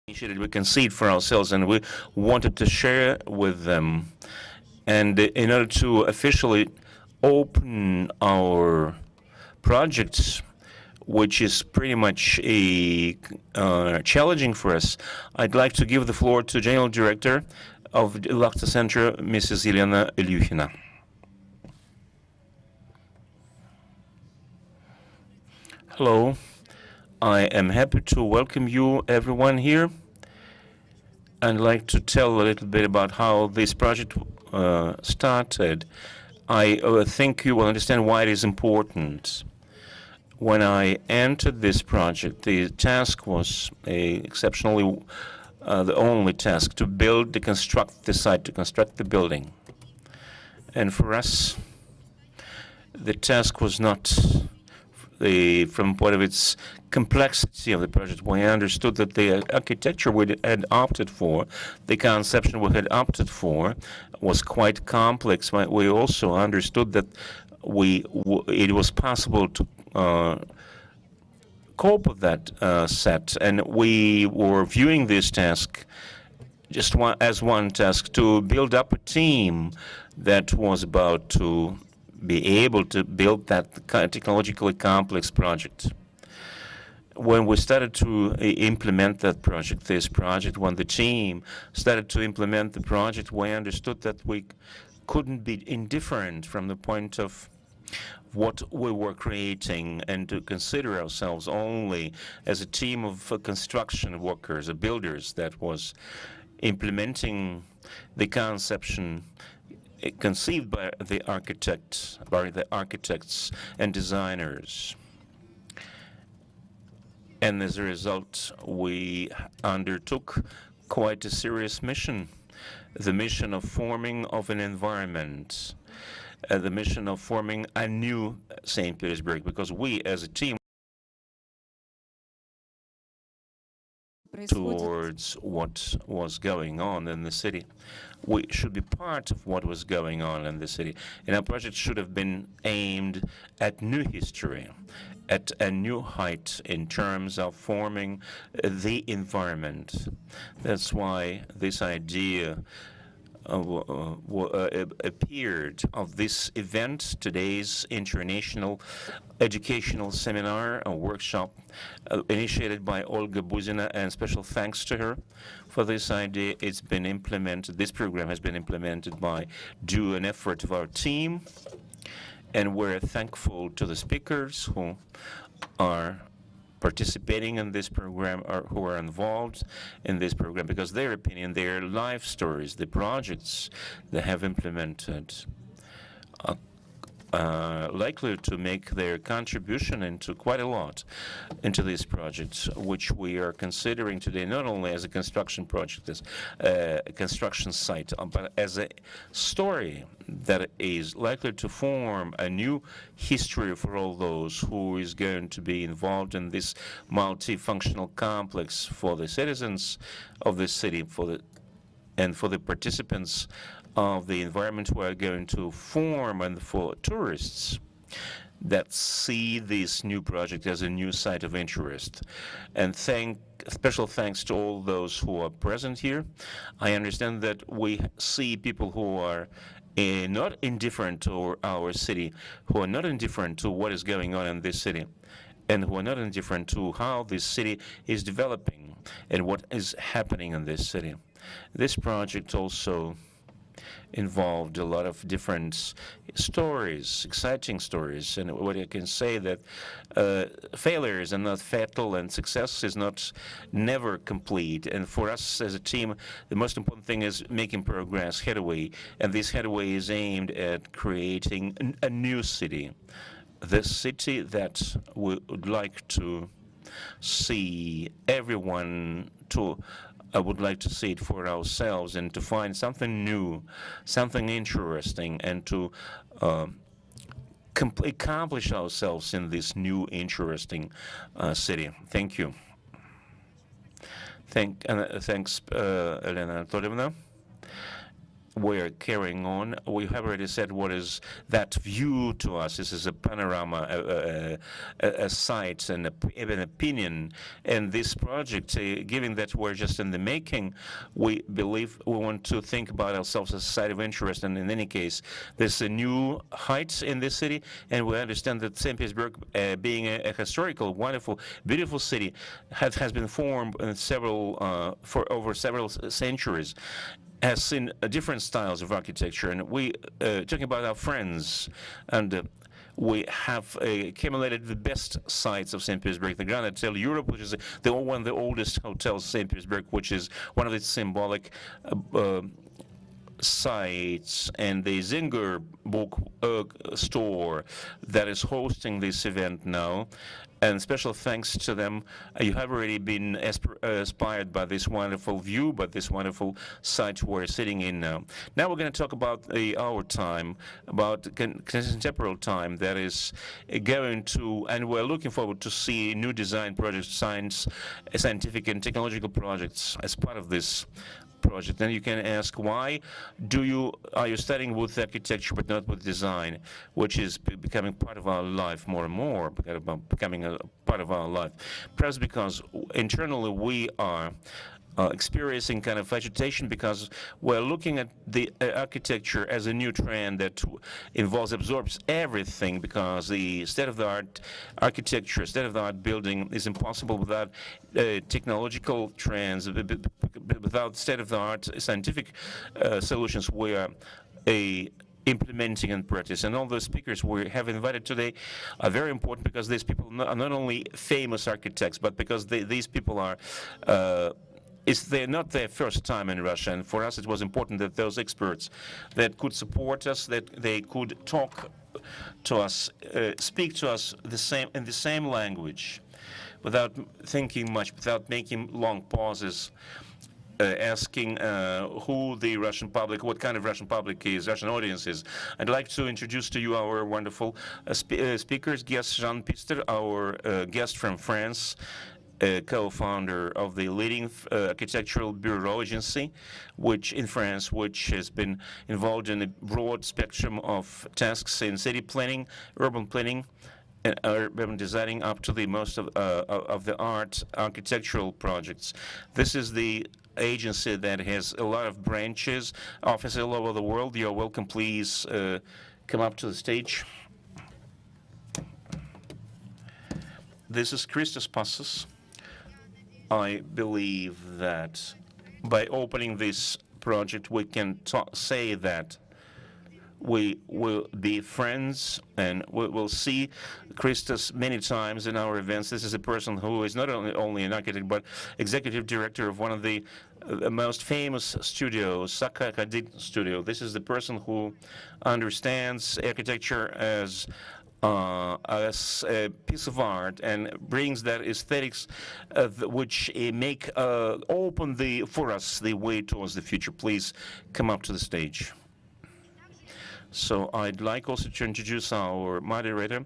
initiative we can see it for ourselves, and we wanted to share with them. And in order to officially open our projects, which is pretty much a challenging for us, I'd like to give the floor to General Director of the Lakhta Center, Mrs. Elena Ilyukhina. Hello. I am happy to welcome you, everyone here. I'd like to tell a little bit about how this project started. I think you will understand why it is important. When I entered this project, the task was exceptionally the only task to build, to construct the site, to construct the building. And for us, the task was not from point of its complexity of the project. We understood that the architecture we had opted for, the conception we had opted for, was quite complex. We also understood that it was possible to cope with that set, and we were viewing this task just as one task to build up a team that was about to be able to build that technologically complex project. When we started to implement that project, when the team started to implement the project, we understood that we couldn't be indifferent from the point of what we were creating and to consider ourselves only as a team of construction workers, builders that was implementing the conception conceived by the architects and designers. And as a result, we undertook quite a serious mission, the mission of forming of an environment, the mission of forming a new St. Petersburg, because we as a team towards what was going on in the city. We should be part of what was going on in the city. And our project should have been aimed at new history, at a new height in terms of forming the environment. That's why this idea appeared of this event, today's international educational seminar, a workshop initiated by Olga Buzina, and special thanks to her for this idea. It's been implemented, this program has been implemented by due an effort of our team, and we're thankful to the speakers who are participating in this program or who are involved in this program, because their opinion, their life stories, the projects they have implemented are likely to make their contribution into quite a lot into this project, which we are considering today not only as a construction project, as a construction site, but as a story that is likely to form a new history for all those who is going to be involved in this multifunctional complex for the citizens of the city, and for the participants of the environment we are going to form, and for tourists that see this new project as a new site of interest. And special thanks to all those who are present here. I understand that we see people who are not indifferent to our city, who are not indifferent to what is going on in this city, and who are not indifferent to how this city is developing and what is happening in this city. This project also involved a lot of different stories, exciting stories, and what I can say that failures are not fatal and success is never complete. And for us as a team, the most important thing is making progress, headway, and this headway is aimed at creating a new city, the city that we would like to see everyone to. I would like to see it for ourselves and to find something new, something interesting, and to accomplish ourselves in this new, interesting city. Thank you. Thanks, Elena Anatolievna. we're carrying on. We have already said what is that view to us. This is a panorama, a site, and an opinion. And this project, given that we're just in the making, we believe we want to think about ourselves as a site of interest. And in any case, there's a new heights in this city, and we understand that St. Petersburg, being a historical, wonderful, beautiful city, has been formed in for over several centuries, has seen different styles of architecture. And we talking about our friends, and we have accumulated the best sites of St. Petersburg. The Grand Hotel Europe, which is one of the oldest hotels in St. Petersburg, which is one of its symbolic sites, and the Zinger book store that is hosting this event now. And special thanks to them. You have already been inspired by this wonderful view, by this wonderful site we're sitting in now. Now we're going to talk about our time, about contemporary time that is going to, and we're looking forward to see new design projects, scientific and technological projects as part of this project. And you can ask, why are you studying with architecture but not with design, which is becoming part of our life more and more, becoming a part of our life? Perhaps because internally we are experiencing kind of agitation, because we're looking at the architecture as a new trend that absorbs everything, because the state-of-the-art architecture, state-of-the-art building is impossible without technological trends, without state-of-the-art scientific solutions. We are implementing in practice. And all the speakers we have invited today are very important, because these people are not only famous architects, but because these people are they're not their first time in Russia, and for us it was important that those experts that could support us, that they could talk to us, speak to us in the same language, without thinking much, without making long pauses, asking who the Russian public, what kind of Russian public is, Russian audience is. I'd like to introduce to you our wonderful speakers, guest Jean Pistre, our guest from France, co-founder of the leading architectural bureau agency, which in France, which has been involved in a broad spectrum of tasks in city planning, urban planning, and urban designing, up to the most of the architectural projects. This is the agency that has a lot of branches, offices all over the world. You're welcome. Please come up to the stage. This is Christos Passas. I believe that by opening this project, we can say that we will be friends, and we will see Christos many times in our events. This is a person who is not only an architect, but executive director of one of the most famous studios, Saka Hadid Studio. This is the person who understands architecture as a piece of art, and brings that aesthetics which make open for us the way towards the future. Please come up to the stage. So I'd like also to introduce our moderator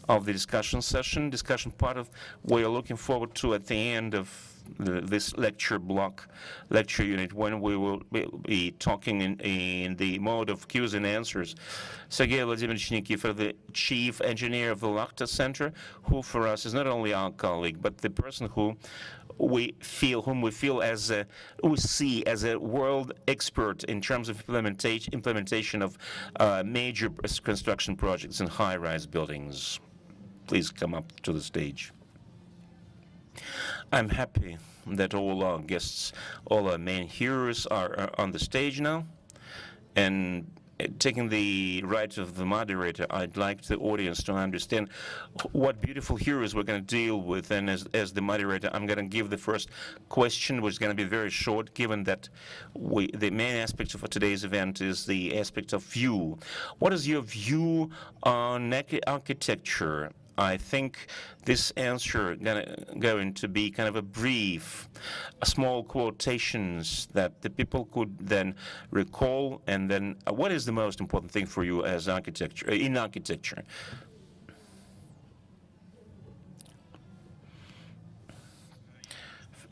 of the discussion session, discussion part of we are looking forward to at the end of this lecture block, lecture unit, when we will be talking in the mode of Q's and answers. Sergei Vladimirovich Nikifor, the chief engineer of the Lakhta Center, who for us is not only our colleague, but the person whom we see as a world expert in terms of implementation of major construction projects in high-rise buildings. Please come up to the stage. I'm happy that all our guests, all our main heroes are on the stage now. And taking the right of the moderator, I'd like the audience to understand what beautiful heroes we're going to deal with. And as the moderator, I'm going to give the first question, which is going to be very short, given that the main aspect of today's event is the aspect of view. What is your view on architecture? I think this answer going to be kind of a brief, small quotations that the people could then recall, and then what is the most important thing for you as architecture, in architecture?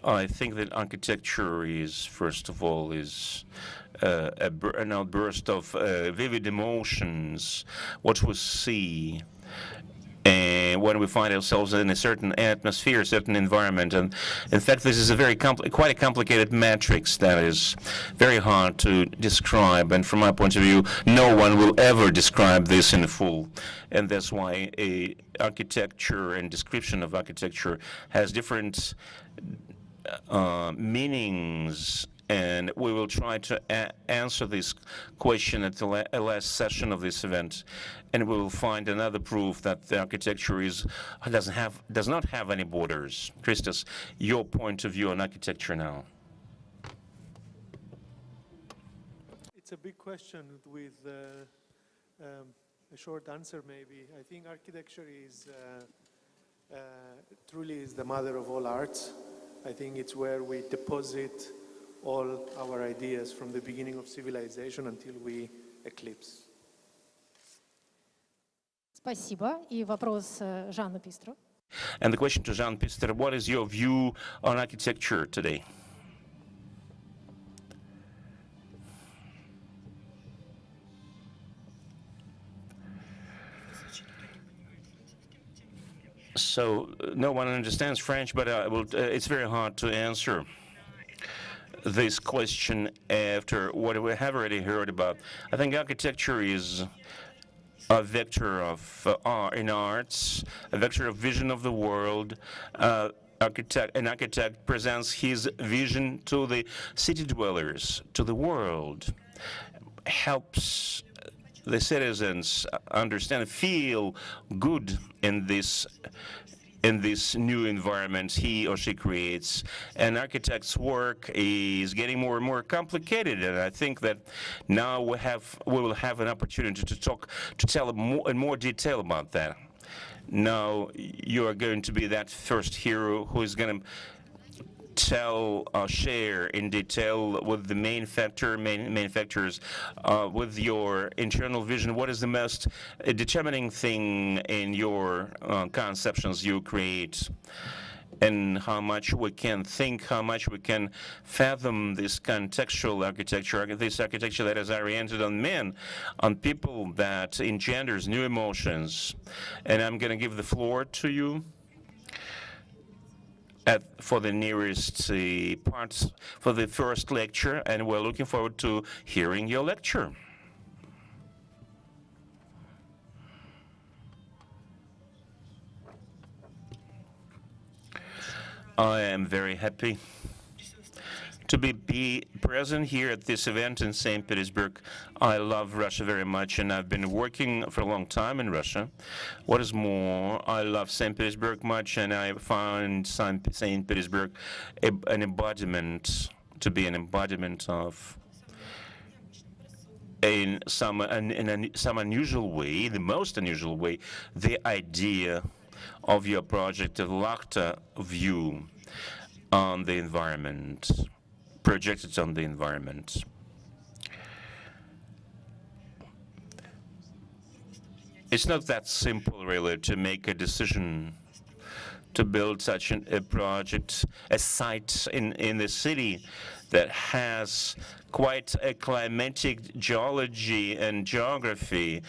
I think that architecture is, first of all, an outburst of vivid emotions, what we see. And when we find ourselves in a certain atmosphere, a certain environment, and in fact, this is a quite a complicated matrix that is very hard to describe. And from my point of view, no one will ever describe this in full. And that's why architecture and description of architecture has different meanings. And we will try to answer this question at the last session of this event, and we will find another proof that the architecture does not have any borders. Christos, your point of view on architecture now. It's a big question with a short answer, maybe. I think architecture is truly is the mother of all arts. I think it's where we deposit all our ideas from the beginning of civilization until we eclipse. Спасибо. И вопрос Жанну Пистру. And the question to Jean Pistre, what is your view on architecture today? So no one understands French, but it's very hard to answer this question after what we have already heard about. I think architecture is a vector of in arts, a vector of vision of the world. An architect presents his vision to the city dwellers, to the world, helps the citizens understand, feel good in this new environment he or she creates. An architect's work is getting more and more complicated, and I think that now we will have an opportunity to tell in more detail about that. Now you are going to be that first hero who is going to share in detail with the main factors, with your internal vision. What is the most determining thing in your conceptions you create, and how much we can think, how much we can fathom this contextual architecture, this architecture that is oriented on men, on people, that engenders new emotions. And I'm going to give the floor to you for the nearest parts for the first lecture, and we're looking forward to hearing your lecture. I am very happy to be present here at this event in St. Petersburg. I love Russia very much, and I've been working for a long time in Russia. What is more, I love St. Petersburg much, and I find St. Petersburg to be an embodiment of, in some unusual way, the most unusual way, the idea of your project, the Lakhta View on the environment, projected on the environment. It's not that simple, really, to make a decision to build such a project, a site in the city that has quite a climatic geology and geography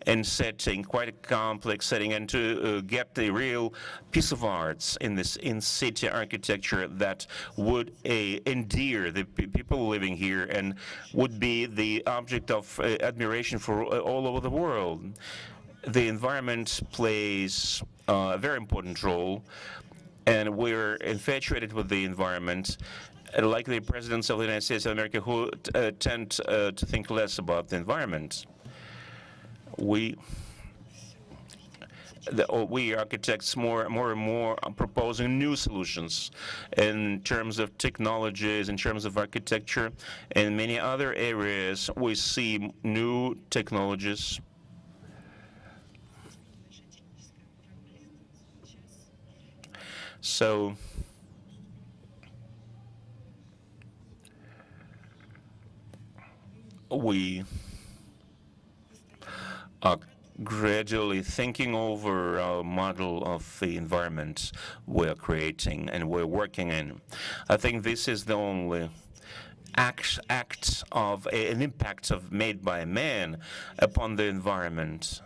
and setting, quite a complex setting, and to get the real piece of arts in this in-city architecture that would endear the people living here and would be the object of admiration for all over the world. The environment plays a very important role, and we're infatuated with the environment, like the presidents of the United States of America, who tend to think less about the environment. We architects more and more are proposing new solutions in terms of technologies, in terms of architecture, and many other areas. We see new technologies. So we are gradually thinking over our model of the environment we're creating and we're working in. I think this is the only act of an impact made by man upon the environment.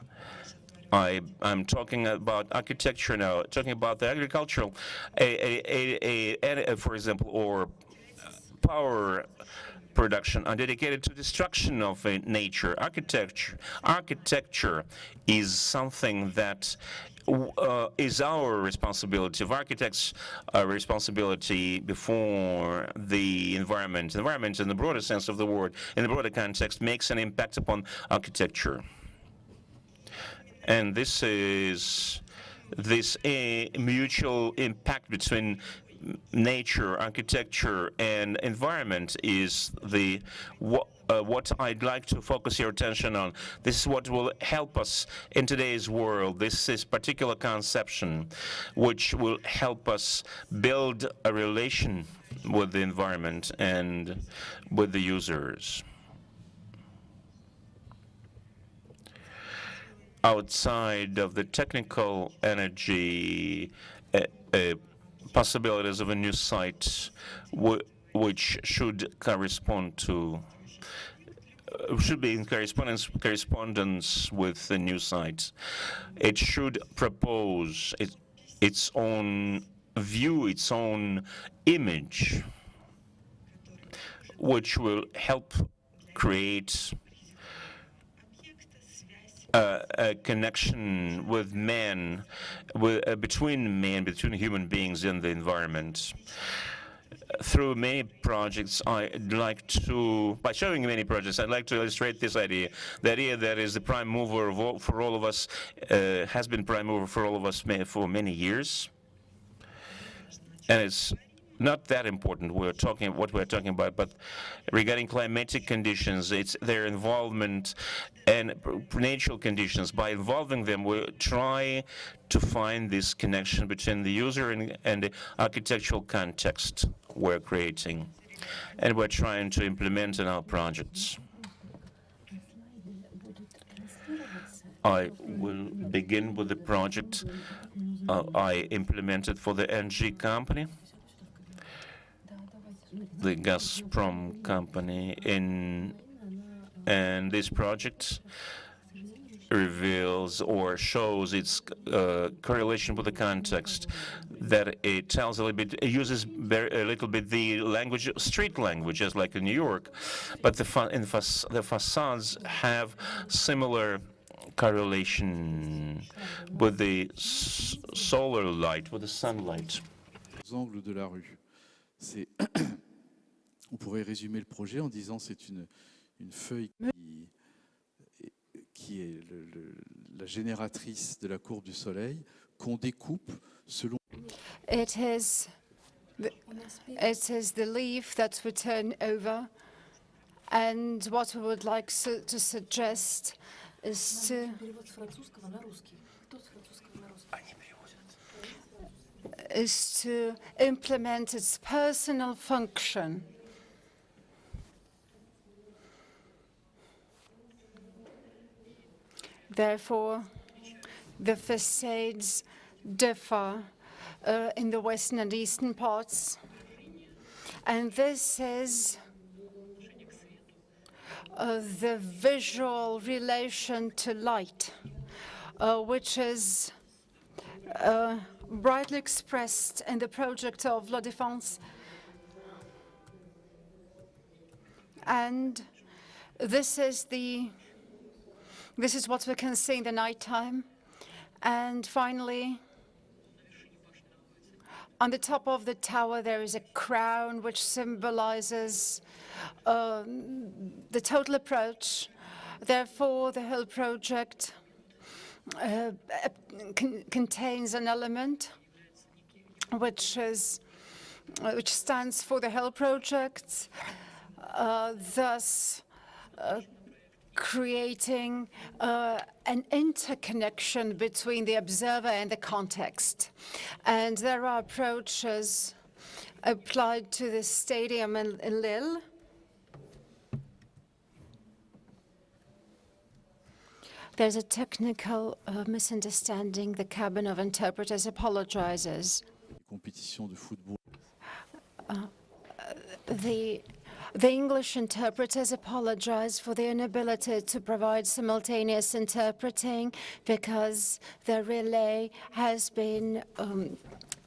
I'm talking about architecture now, talking about the agricultural, for example, or power production are dedicated to destruction of nature. Architecture is something that is our responsibility, of architects' responsibility before the environment. The environment, in the broader sense of the word, in the broader context, makes an impact upon architecture. And this is a mutual impact between nature, architecture, and environment is what I'd like to focus your attention on. This is what will help us in today's world. This is particular conception which will help us build a relation with the environment and with the users. Outside of the technical energy possibilities of a new site, which should correspond to, should be in correspondence with the new site. It should propose its own view, its own image, which will help create a connection with man, between human beings and the environment. Through many projects, by showing many projects, I'd like to illustrate this idea. The idea that is the prime mover for all of us, has been prime mover for all of us for many years. And it's not that important what we're talking about, but regarding climatic conditions, it's their involvement and natural conditions. By involving them, we try to find this connection between the user and the architectural context we're creating, and we're trying to implement in our projects. I will begin with the project I implemented for the energy company, the Gazprom company, and this project reveals or shows its correlation with the context, that it tells a little bit, it uses a little bit the language, street language, just like in New York, but the facades have similar correlation with the solar light, with the sunlight. Angles de la rue. On pourrait résumer le projet en disant c'est une feuille qui est la génératrice de la courbe du soleil qu'on découpe selon. It is the leaf that we turn over, and what we would like to suggest is to implement its personal function. Therefore, the facades differ in the western and eastern parts, and this is the visual relation to light, which is brightly expressed in the project of La Défense. And this is what we can see in the nighttime. And finally, on the top of the tower, there is a crown which symbolizes the total approach. Therefore, the whole project contains an element which stands for the whole project, thus creating an interconnection between the observer and the context. And there are approaches applied to the stadium in Lille. There's a technical misunderstanding. The cabin of interpreters apologizes. Compétition de football. The English interpreters apologize for the inability to provide simultaneous interpreting because the relay has been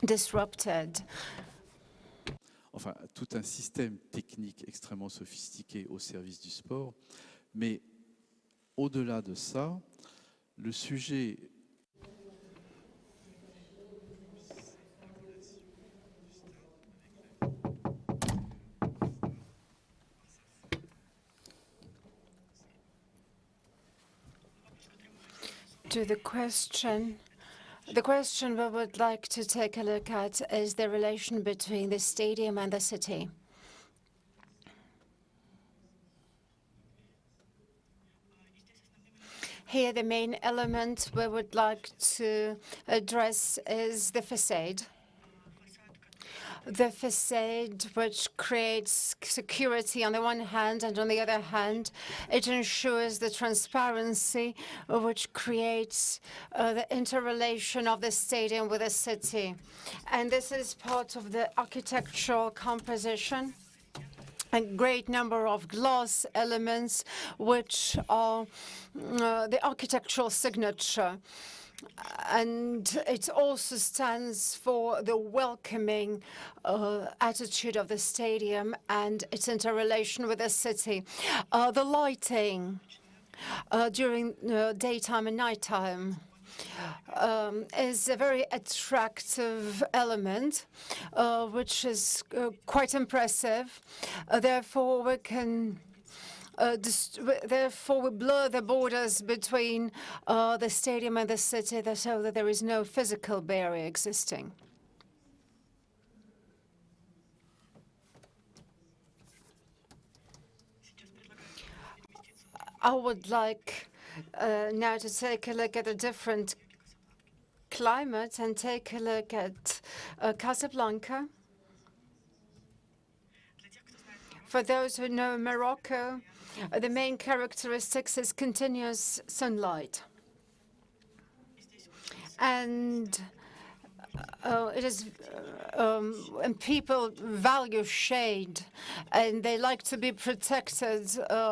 disrupted. Enfin, tout un système technique extrêmement sophistiqué au service du sport. Mais au-delà de ça, le sujet... To the question we would like to take a look at is the relation between the stadium and the city. Here, the main element we would like to address is the facade. The facade, which creates security on the one hand, and on the other hand, it ensures the transparency, which creates the interrelation of the stadium with the city. And this is part of the architectural composition. A great number of glass elements, which are the architectural signature. And it also stands for the welcoming attitude of the stadium and its interrelation with the city. The lighting during daytime and nighttime is a very attractive element, which is quite impressive. Therefore, we can therefore, we blur the borders between the stadium and the city so that there is no physical barrier existing. I would like now to take a look at a different climate and take a look at Casablanca. For those who know Morocco, the main characteristics is continuous sunlight. And and people value shade, and they like to be protected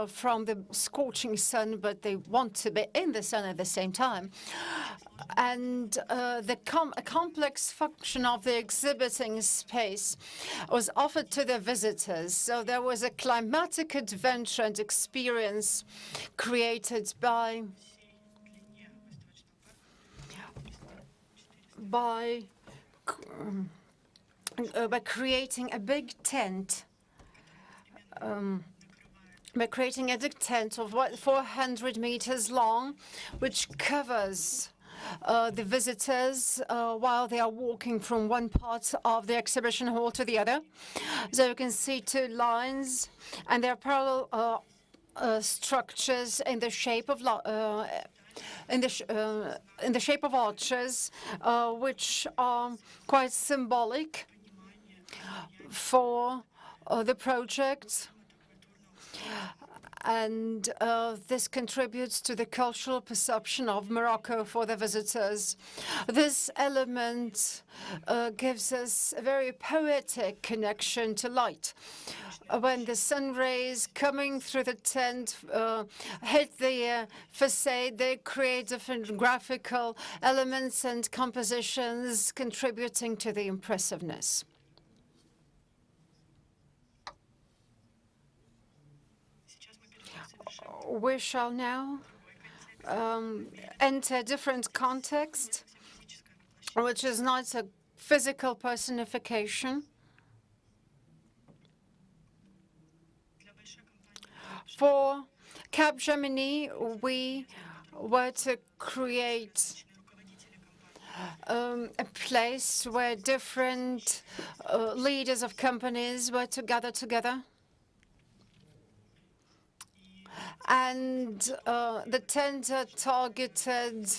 from the scorching sun, but they want to be in the sun at the same time. And a complex function of the exhibiting space was offered to the visitors. So there was a climatic adventure and experience created by creating a big tent. By creating a big tent of 400 meters long, which covers the visitors while they are walking from one part of the exhibition hall to the other. So you can see two lines, and there are parallel structures in the shape of in the shape of arches, which are quite symbolic for the project. And this contributes to the cultural perception of Morocco for the visitors. This element gives us a very poetic connection to light. When the sun rays coming through the tent hit the facade, they create different graphical elements and compositions contributing to the impressiveness. We shall now enter a different context, which is not a physical personification. For Capgemini, we were to create a place where different leaders of companies were to gather together. And the tender targeted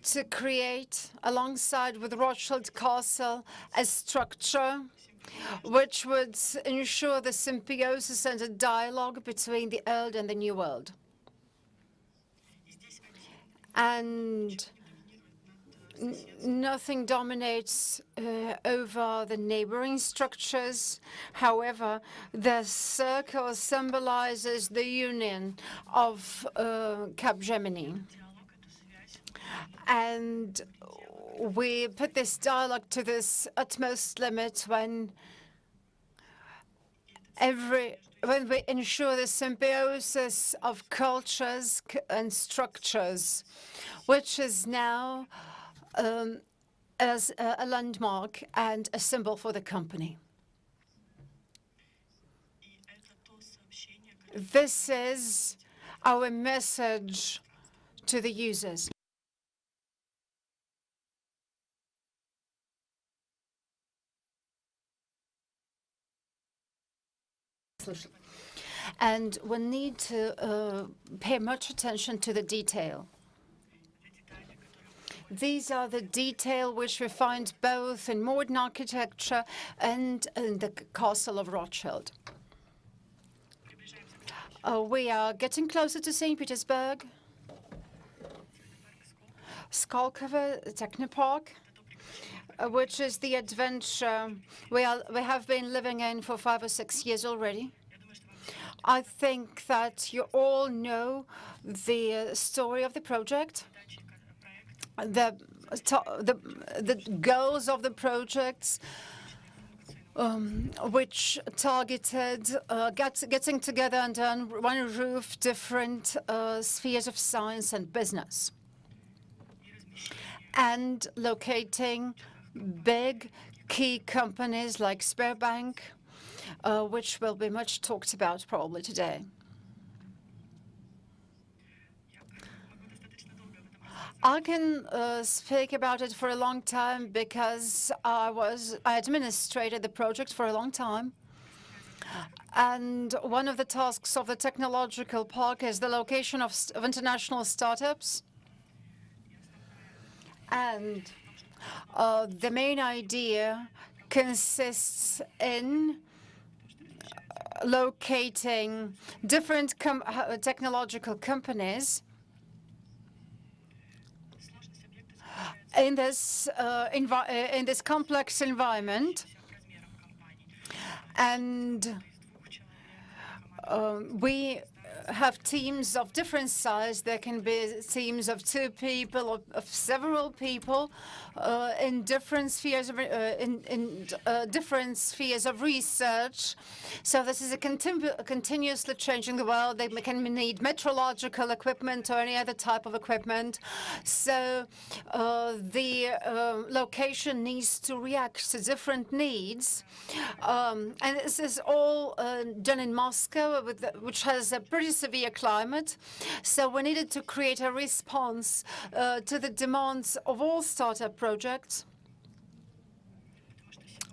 to create, alongside with Rothschild Castle, a structure which would ensure the symbiosis and a dialogue between the old and the new world. and nothing dominates over the neighboring structures. However, the circle symbolizes the union of Capgemini. And we put this dialogue to this utmost limit when we ensure the symbiosis of cultures and structures, which is now as a landmark and a symbol for the company. This is our message to the users. And we need to pay much attention to the detail. These are the detail which we find both in modern architecture and in the Castle of Rothschild. We are getting closer to St. Petersburg, Skolkovo Technopark, which is the adventure we have been living in for 5 or 6 years already. I think that you all know the story of the project, the goals of the projects, which targeted getting together under one roof different spheres of science and business, and locating big key companies like Sberbank, which will be much talked about probably today. I can speak about it for a long time because I administrated the project for a long time. And one of the tasks of the technological park is the location of international startups. And the main idea consists in locating different technological companies in this complex environment, and we have teams of different size. There can be teams of 2 people, of several people, in different spheres of different spheres of research. So this is a continuously changing the world. They can need meteorological equipment or any other type of equipment. So the location needs to react to different needs. And this is all done in Moscow, which has a pretty severe climate. So we needed to create a response to the demands of all startup projects,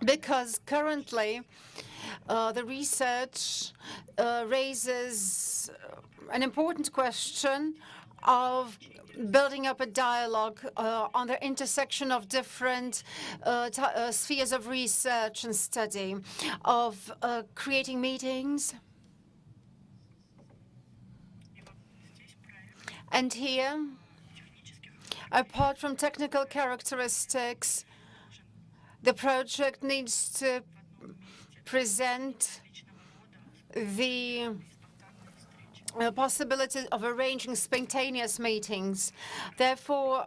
because currently the research raises an important question of building up a dialogue on the intersection of different spheres of research and study, of creating meetings. And here, apart from technical characteristics, the project needs to present the possibility of arranging spontaneous meetings. Therefore,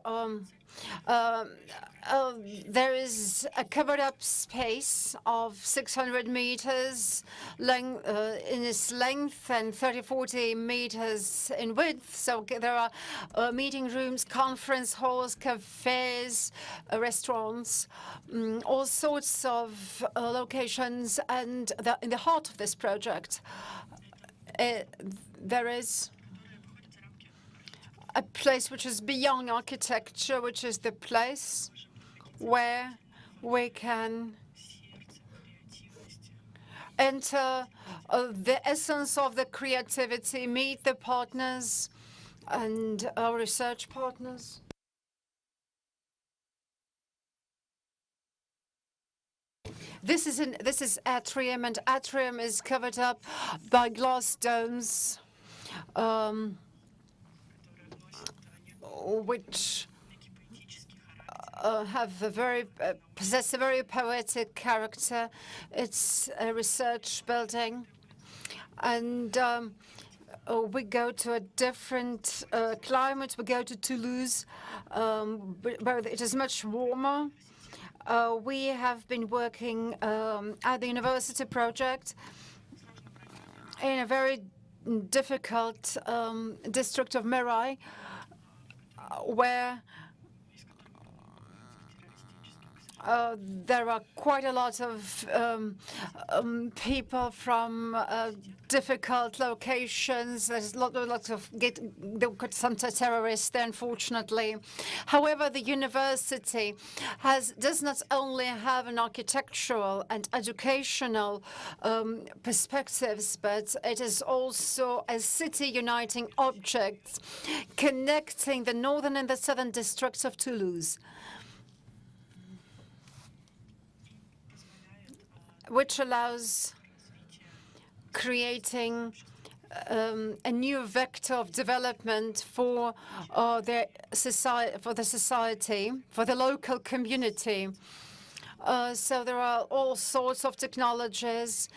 there is a covered-up space of 600 meters in its length and 30-40 meters in width. So there are meeting rooms, conference halls, cafes, restaurants, all sorts of locations. And in the heart of this project, there is a place which is beyond architecture, which is the place where we can enter the essence of the creativity, meet the partners and our research partners. This is atrium, and atrium is covered up by glass domes, which possess a very poetic character. It's a research building, and we go to a different climate. We go to Toulouse, where it is much warmer. We have been working at the university project in a very difficult district of Merai, where there are quite a lot of people from difficult locations. There's lots of some terrorists there, unfortunately. However, the university does not only have an architectural and educational perspectives, but it is also a city uniting object connecting the northern and the southern districts of Toulouse, which allows creating a new vector of development for the society, for the local community. So there are all sorts of technologies,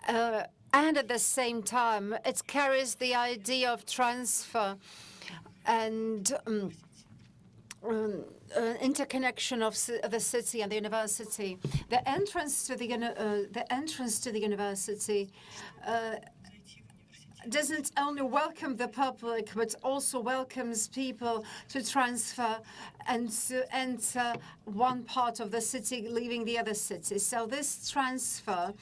and at the same time, it carries the idea of transfer and interconnection of the city and the university. The entrance to the university doesn't only welcome the public, but also welcomes people to transfer and to enter one part of the city, leaving the other city. So this transfer,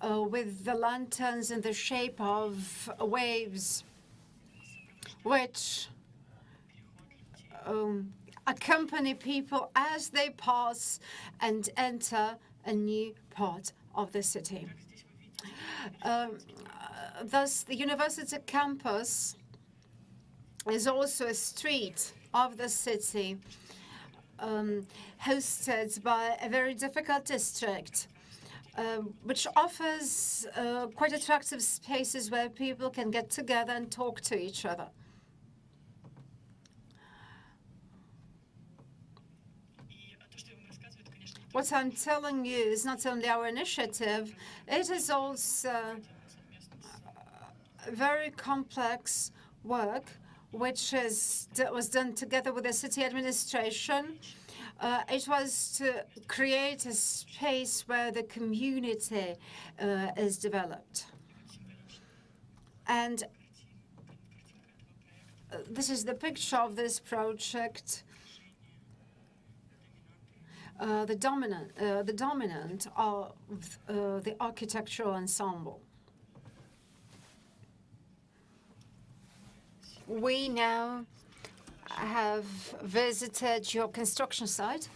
with the lanterns in the shape of waves, which accompany people as they pass and enter a new part of the city. Thus, the university campus is also a street of the city, hosted by a very difficult district, which offers quite attractive spaces where people can get together and talk to each other. What I'm telling you is not only our initiative, it is also very complex work, which was done together with the city administration. It was to create a space where the community is developed. And this is the picture of this project. The dominant of the architectural ensemble. We now have visited your construction site,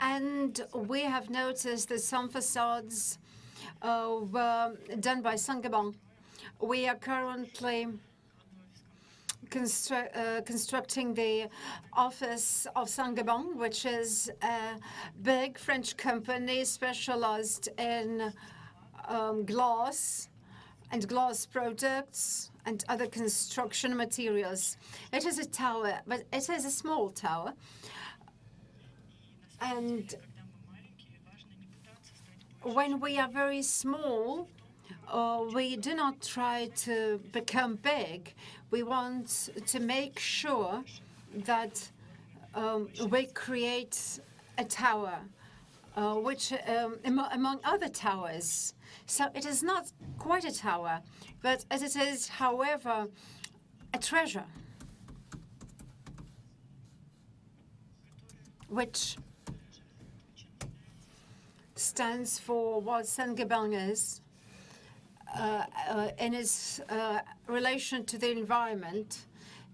and we have noticed that some facades were done by Saint-Gobain. We are currently constructing the office of Saint-Gobain, which is a big French company specialized in glass and glass products and other construction materials. It is a tower, but it is a small tower. And when we are very small, we do not try to become big. We want to make sure that we create a tower, which among other towers. So it is not quite a tower, but as it is, however, a treasure, which stands for what Saint-Gobain is in its relation to the environment,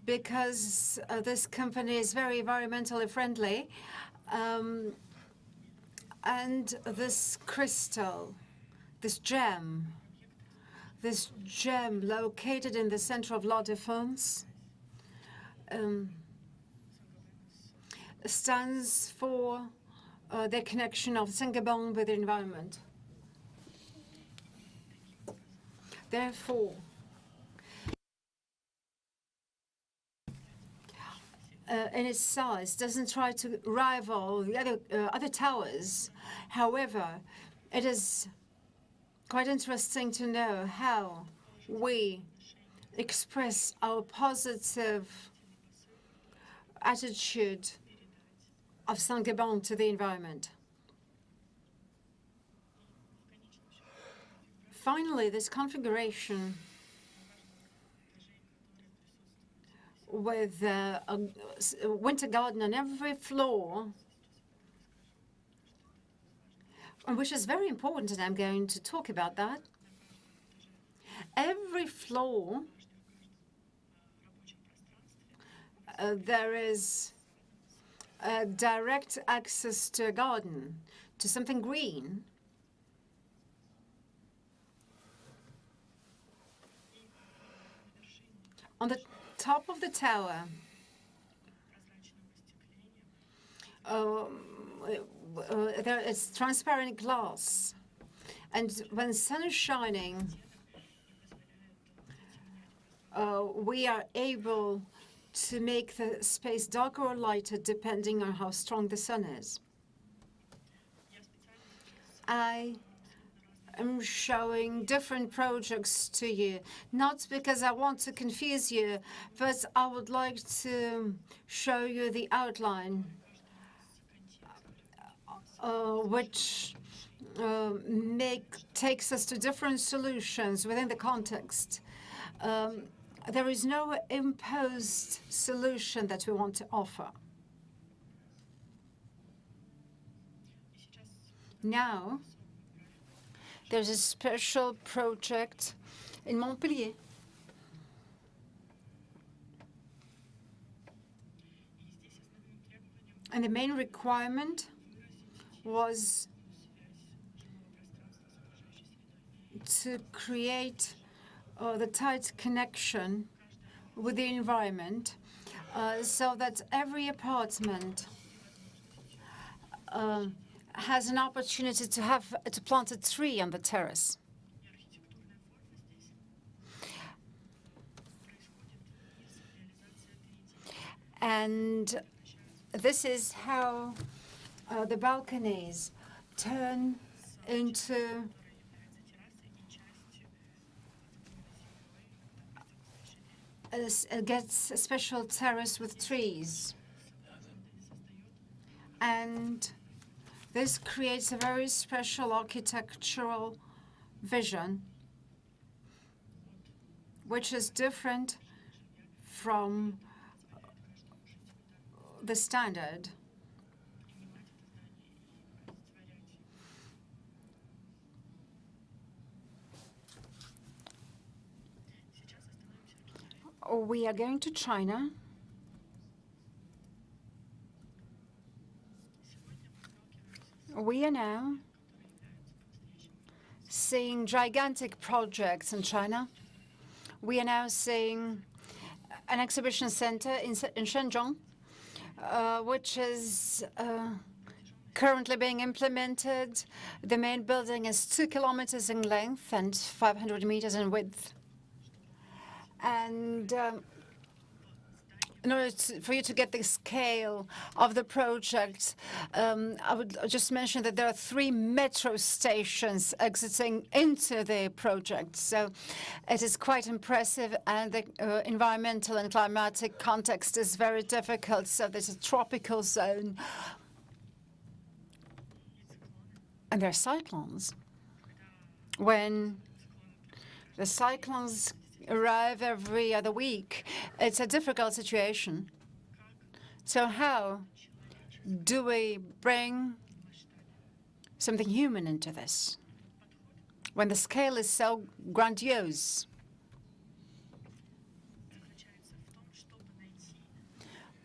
because this company is very environmentally friendly. And this crystal, this gem located in the center of La Défense, stands for the connection of Saint-Gobain with the environment. Therefore, in its size, doesn't try to rival the other towers. However, it is quite interesting to know how we express our positive attitude of Saint-Gobain to the environment. Finally, this configuration with a winter garden on every floor, which is very important, and I'm going to talk about that. Every floor, there is direct access to a garden, to something green. On the top of the tower, there is transparent glass, and when the sun is shining, we are able to make the space darker or lighter depending on how strong the sun is. I am showing different projects to you, not because I want to confuse you, but I would like to show you the outline, which takes us to different solutions within the context. There is no imposed solution that we want to offer. Now, there's a special project in Montpellier. And the main requirement was to create the tight connection with the environment, so that every apartment has an opportunity to plant a tree on the terrace. And this is how the balconies turn into gets a special terrace with trees. And this creates a very special architectural vision, which is different from the standard. We are going to China. We are now seeing gigantic projects in China. We are now seeing an exhibition center in Shenzhen, which is currently being implemented. The main building is 2 kilometers in length and 500 meters in width. And in order for you to get the scale of the project, I would just mention that there are 3 metro stations exiting into the project. So it is quite impressive, and the environmental and climatic context is very difficult. So there's a tropical zone, and there are cyclones. When the cyclones arrive every other week, it's a difficult situation. So how do we bring something human into this when the scale is so grandiose?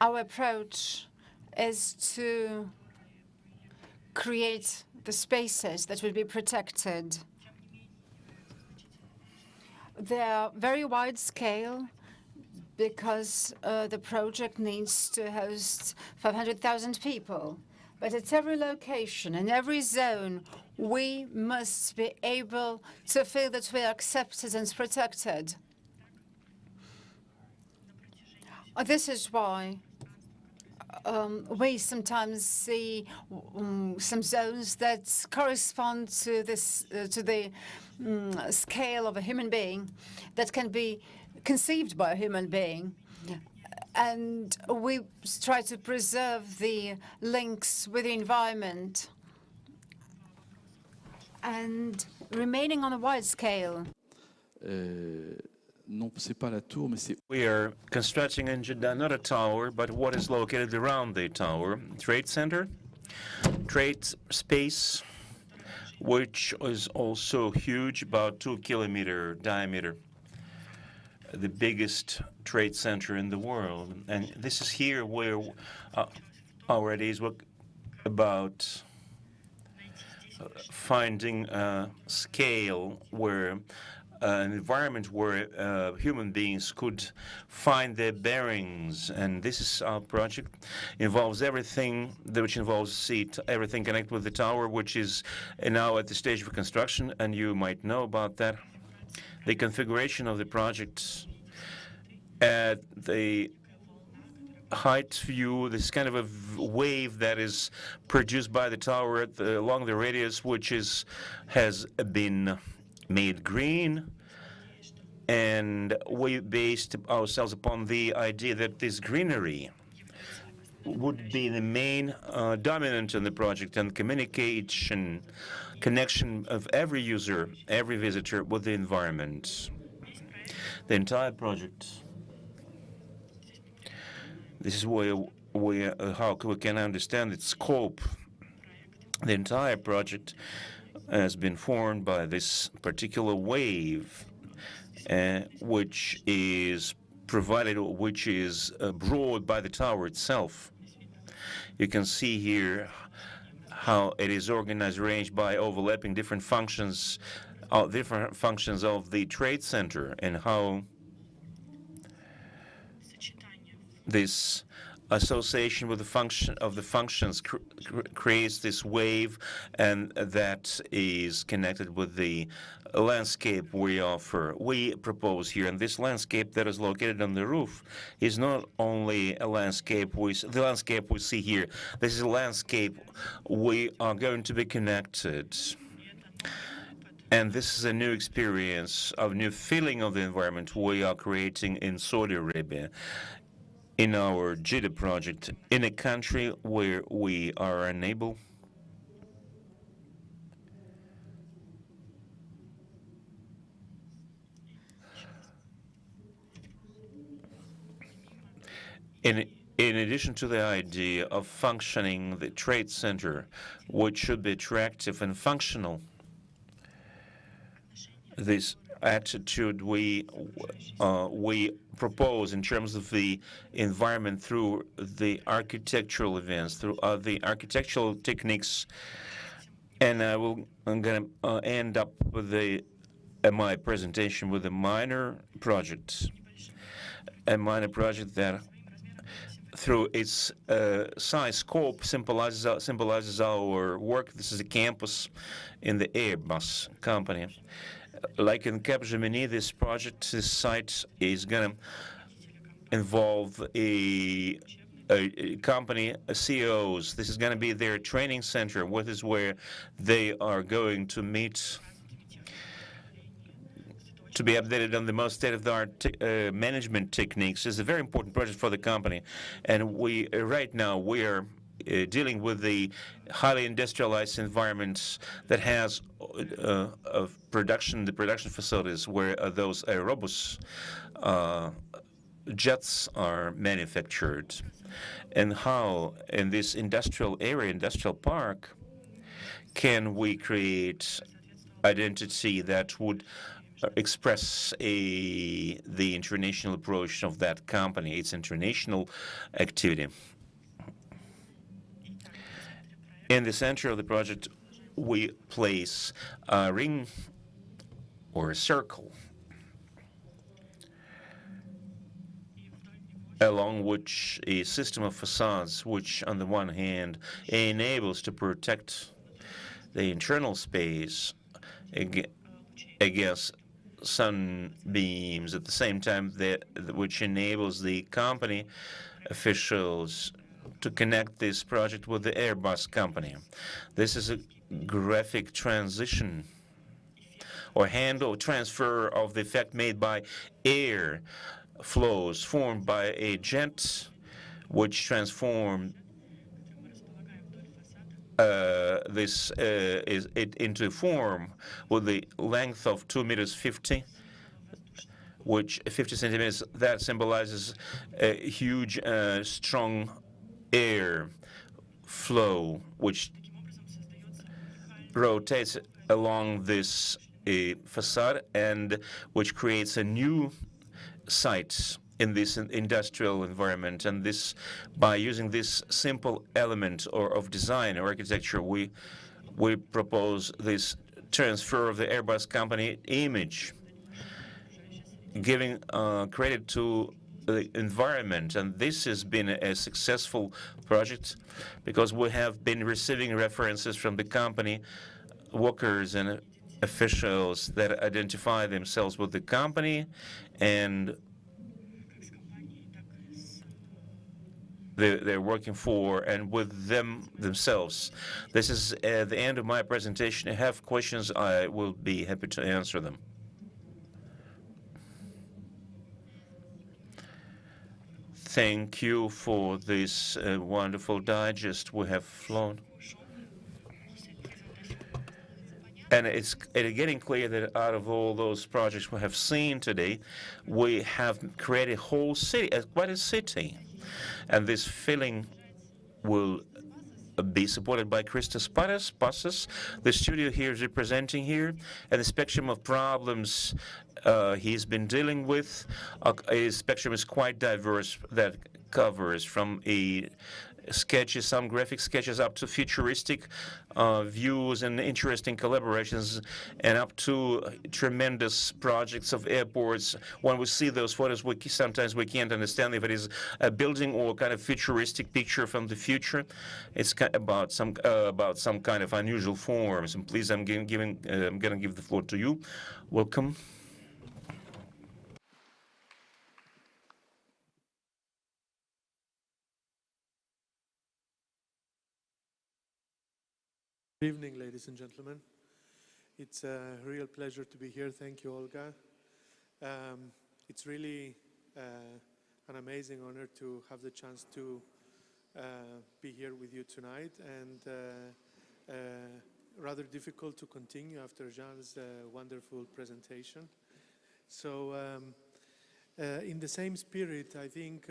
Our approach is to create the spaces that will be protected. They are very wide scale because the project needs to host 500,000 people. But at every location, in every zone, we must be able to feel that we are accepted and protected. This is why we sometimes see some zones that correspond to this to the scale of a human being that can be conceived by a human being. And we try to preserve the links with the environment and remaining on a wide scale. Non, c'est pas la tour, mais c'est We are constructing in Jeddah not a tower, but what is located around the tower. Trade center, trade space, which is also huge, about 2-kilometer diameter. The biggest trade center in the world. And this is here where our ideas were about finding a scale where an environment where human beings could find their bearings. And this is our project. Involves everything which involves everything connected with the tower, which is now at the stage of construction, and you might know about that. The configuration of the project at the height view, this kind of a wave that is produced by the tower along the radius, which has been made green, and we based ourselves upon the idea that this greenery would be the main dominant in the project, and connection of every user, every visitor with the environment. The entire project. This is how we can understand its scope. The entire project has been formed by this particular wave, which is brought by the tower itself. You can see here how it is organized, arranged by overlapping different functions of the trade center, and how this association with the functions creates this wave, and that is connected with the landscape we offer. We propose here, and this landscape that is located on the roof is not only a landscape the landscape we see here. This is a landscape we are going to be connected. And this is a new experience, a new feeling of the environment we are creating in Saudi Arabia, in our Jeddah project, in a country where we are unable in addition to the idea of functioning the trade center, which should be attractive and functional, this attitude we propose in terms of the environment through the architectural events, through the architectural techniques. And I'm going to end up with my presentation with a minor project that, through its size scope, symbolizes our work. This is a campus in the Airbus company. Like in Capgemini, this site is going to involve a company, CEOs. This is going to be their training center, where they are going to meet to be updated on the most state-of-the-art management techniques. It's a very important project for the company. And right now we are dealing with the highly industrialized environments that has the production facilities where those Airbus jets are manufactured, and how in this industrial park, can we create identity that would express the international approach of that company, its international activity. In the center of the project, we place a ring or a circle along which a system of facades, which on the one hand enables to protect the internal space against sunbeams, at the same time which enables the company officials to connect this project with the Airbus company. This is a graphic transition or handle transfer of the effect made by air flows formed by a jet which transform this is it into form with the length of 2 meters 50, which 50 centimeters, that symbolizes a huge, strong air flow, which rotates along this facade and which creates a new site in this industrial environment. And this, by using this simple element of design or architecture, we propose this transfer of the Airbus company image, giving credit to the environment. And this has been a successful project because we have been receiving references from the company, workers and officials that identify themselves with the company, and they're working for and with themselves. This is the end of my presentation. If you have questions, I will be happy to answer them. Thank you for this wonderful digest we have flown. And it's getting clear that out of all those projects we have seen today, we have created a whole city, quite a city. And this feeling will be supported by Christos Passas. The studio here is representing here, and the spectrum of problems he's been dealing with. His spectrum is quite diverse, that covers from sketches, some graphic sketches, up to futuristic views and interesting collaborations, and up to tremendous projects of airports. When we see those photos, sometimes we can't understand if it is a building or kind of futuristic picture from the future. It's about some kind of unusual forms. And please, I'm going to give the floor to you. Welcome. Good evening, ladies and gentlemen. It's a real pleasure to be here. Thank you, Olga. It's really an amazing honor to have the chance to be here with you tonight, and rather difficult to continue after Jean's wonderful presentation. So in the same spirit, I think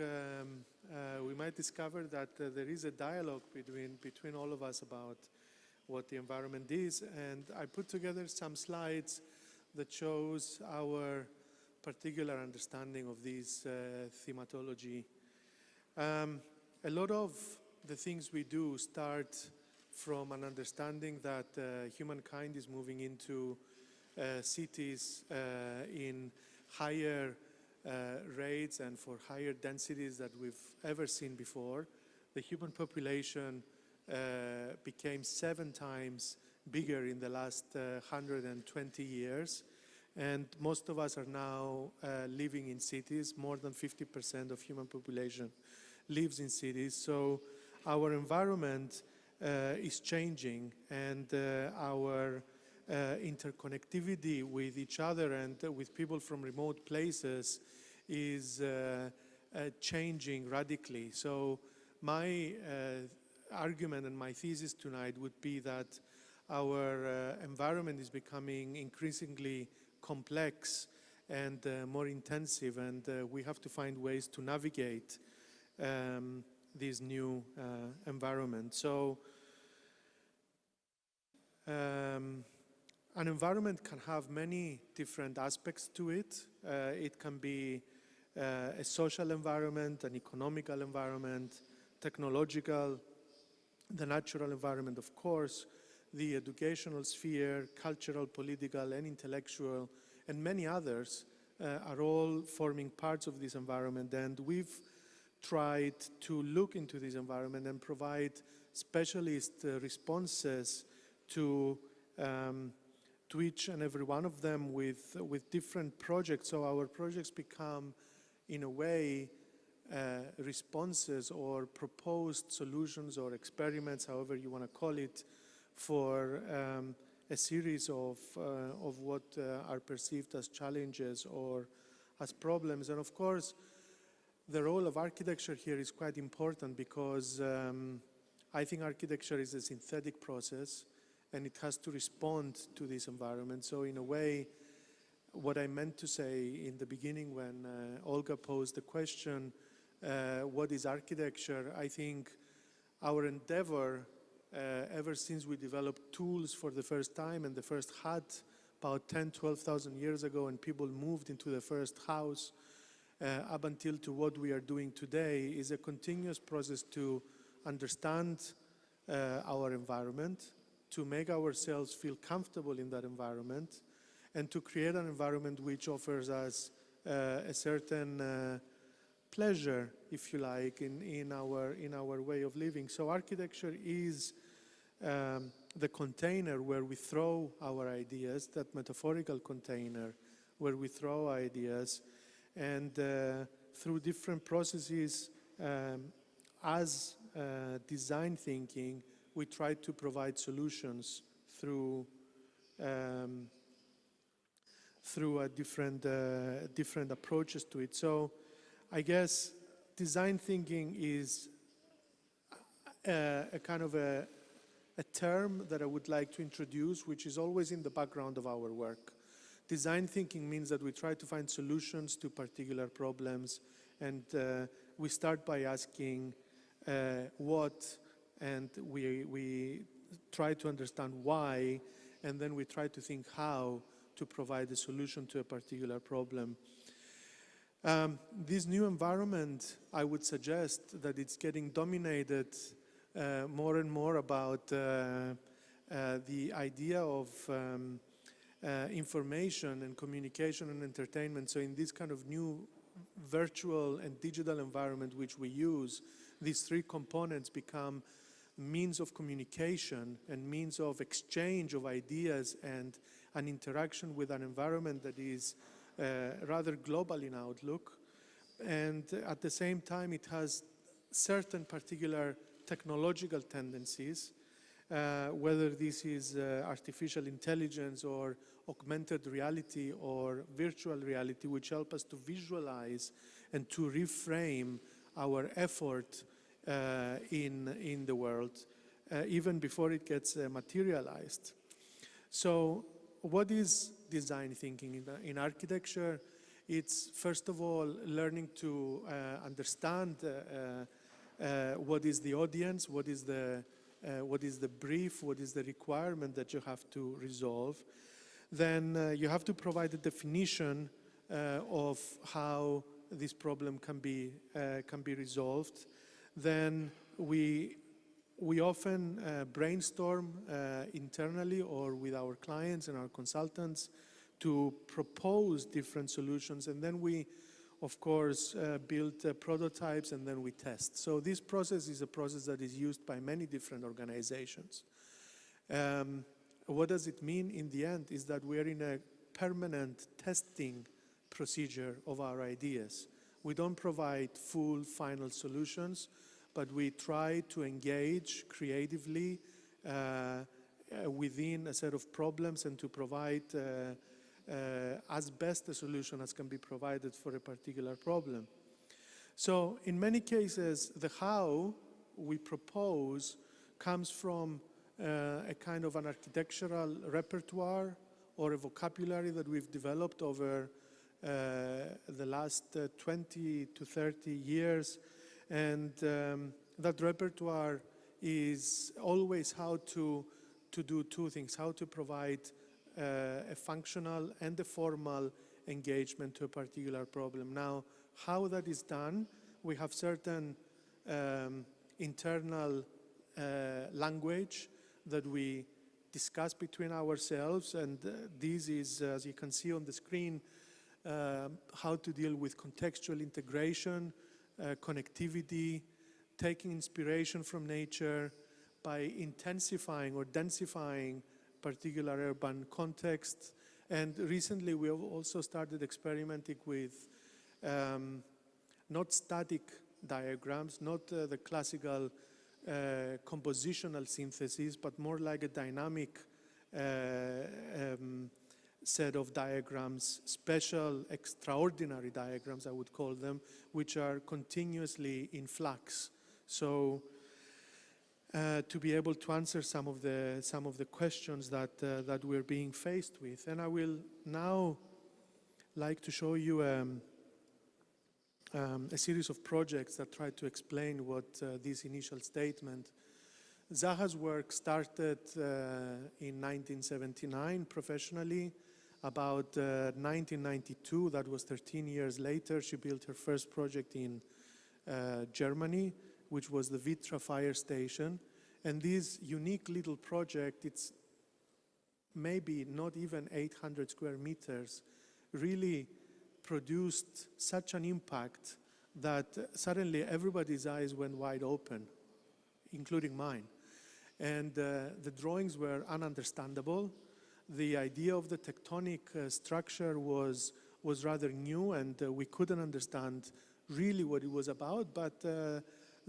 we might discover that there is a dialogue between all of us about what the environment is, and I put together some slides that shows our particular understanding of this thematology. A lot of the things we do start from an understanding that humankind is moving into cities in higher rates and for higher densities that we've ever seen before. The human population became 7 times bigger in the last 120 years, and most of us are now living in cities. More than 50% of human population lives in cities, so our environment is changing, and our interconnectivity with each other and with people from remote places is changing radically. So my argument and my thesis tonight would be that our environment is becoming increasingly complex and more intensive, and we have to find ways to navigate this new environment. So an environment can have many different aspects to it. It can be a social environment, an economical environment, technological, the natural environment, of course, the educational sphere, cultural, political, and intellectual, and many others are all forming parts of this environment. And we've tried to look into this environment and provide specialist responses to each and every one of them with different projects. So our projects become, in a way, responses or proposed solutions or experiments, however you want to call it, for a series of what are perceived as challenges or as problems. And of course, the role of architecture here is quite important because I think architecture is a synthetic process and it has to respond to this environment. So in a way, what I meant to say in the beginning when Olga posed the question, what is architecture? I think our endeavor, ever since we developed tools for the first time, and the first hut about 10, 12,000 years ago, and people moved into the first house, up until to what we are doing today, is a continuous process to understand our environment, to make ourselves feel comfortable in that environment, and to create an environment which offers us a certain pleasure, if you like, in our way of living. So architecture is the container where we throw our ideas, that metaphorical container where we throw ideas, and through different processes, as design thinking, we try to provide solutions through different approaches to it. So I guess design thinking is a kind of a term that I would like to introduce, which is always in the background of our work. Design thinking means that we try to find solutions to particular problems, and we start by asking what, and we try to understand why, and then we try to think how to provide a solution to a particular problem. This new environment, I would suggest that it's getting dominated more and more about the idea of information and communication and entertainment. So in this kind of new virtual and digital environment which we use, these three components become means of communication and means of exchange of ideas and an interaction with an environment that is rather global in outlook. And at the same time, it has certain particular technological tendencies, whether this is artificial intelligence or augmented reality or virtual reality, which help us to visualize and to reframe our effort in the world, even before it gets materialized. So what is design thinking in architecture? It's first of all learning to understand what is the audience, what is the brief, what is the requirement that you have to resolve. Then you have to provide a definition of how this problem can be resolved. Then we often brainstorm internally or with our clients and our consultants to propose different solutions, and then we, of course, build prototypes and then we test. So this process is a process that is used by many different organizations. What does it mean in the end is that we are in a permanent testing procedure of our ideas. We don't provide full final solutions, but we try to engage creatively within a set of problems and to provide as best a solution as can be provided for a particular problem. So in many cases, the how we propose comes from a kind of an architectural repertoire or a vocabulary that we've developed over the last 20 to 30 years. And that repertoire is always how to do two things, how to provide a functional and a formal engagement to a particular problem. Now, how that is done, we have certain internal language that we discuss between ourselves, and this is, as you can see on the screen, how to deal with contextual integration, connectivity, taking inspiration from nature by intensifying or densifying particular urban context. And recently we have also started experimenting with not static diagrams, not the classical compositional synthesis, but more like a dynamic set of diagrams, special, extraordinary diagrams, I would call them, which are continuously in flux. So to be able to answer some of the questions that we're being faced with. And I will now like to show you a series of projects that try to explain what this initial statement. Zaha's work started in 1979 professionally. About 1992, that was 13 years later, she built her first project in Germany, which was the Vitra fire station. And this unique little project, it's maybe not even 800 square meters, really produced such an impact that suddenly everybody's eyes went wide open, including mine. And the drawings were ununderstandable. The idea of the tectonic structure was rather new, and we couldn't understand really what it was about, but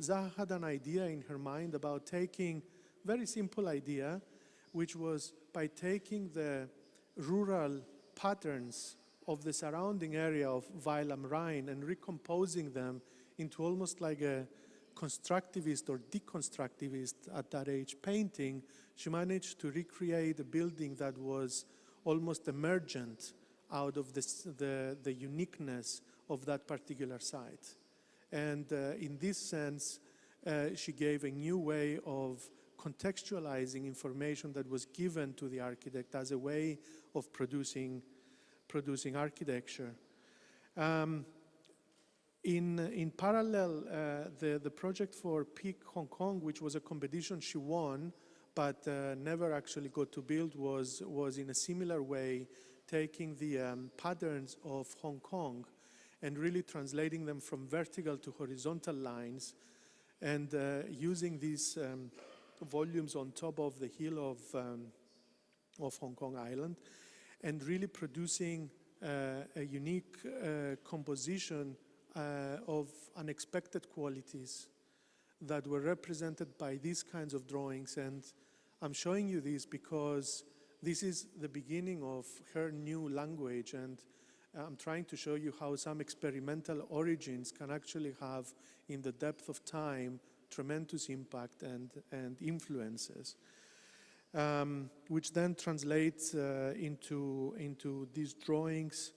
Zaha had an idea in her mind about taking, very simple idea, which was by taking the rural patterns of the surrounding area of Weil am Rhein and recomposing them into almost like a constructivist or deconstructivist at that age painting. She managed to recreate a building that was almost emergent out of the uniqueness of that particular site. And in this sense, she gave a new way of contextualizing information that was given to the architect as a way of producing architecture. In parallel, the project for Peak Hong Kong, which was a competition she won, but never actually got to build, was in a similar way, taking the patterns of Hong Kong and really translating them from vertical to horizontal lines, and using these volumes on top of the hill of Hong Kong Island, and really producing a unique composition of unexpected qualities that were represented by these kinds of drawings. And I'm showing you this because this is the beginning of her new language, and I'm trying to show you how some experimental origins can actually have, in the depth of time, tremendous impact and influences, which then translates into these drawings.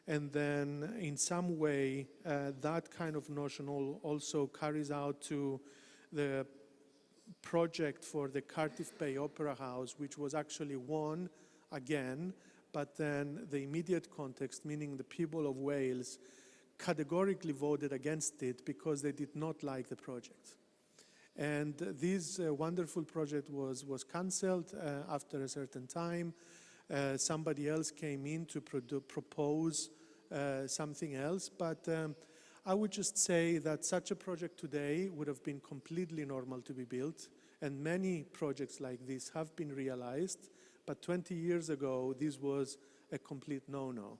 And then in some way, that kind of notion also carries out to the project for the Cardiff Bay Opera House, which was actually won again, but then the immediate context, meaning the people of Wales, categorically voted against it because they did not like the project. And this wonderful project was cancelled after a certain time. Somebody else came in to propose something else, but I would just say that such a project today would have been completely normal to be built, and many projects like this have been realized, but 20 years ago this was a complete no-no.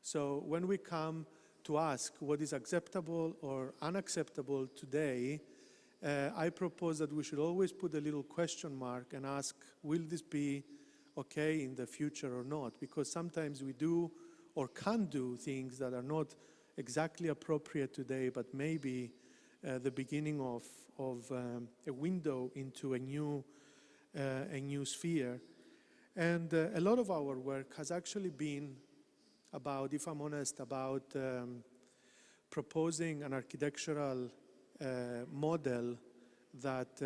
So when we come to ask what is acceptable or unacceptable today, I propose that we should always put a little question mark and ask, will this be okay in the future or not? Because sometimes we do or can do things that are not exactly appropriate today, but maybe the beginning of a window into a new sphere. And a lot of our work has actually been about, if I'm honest, about proposing an architectural model that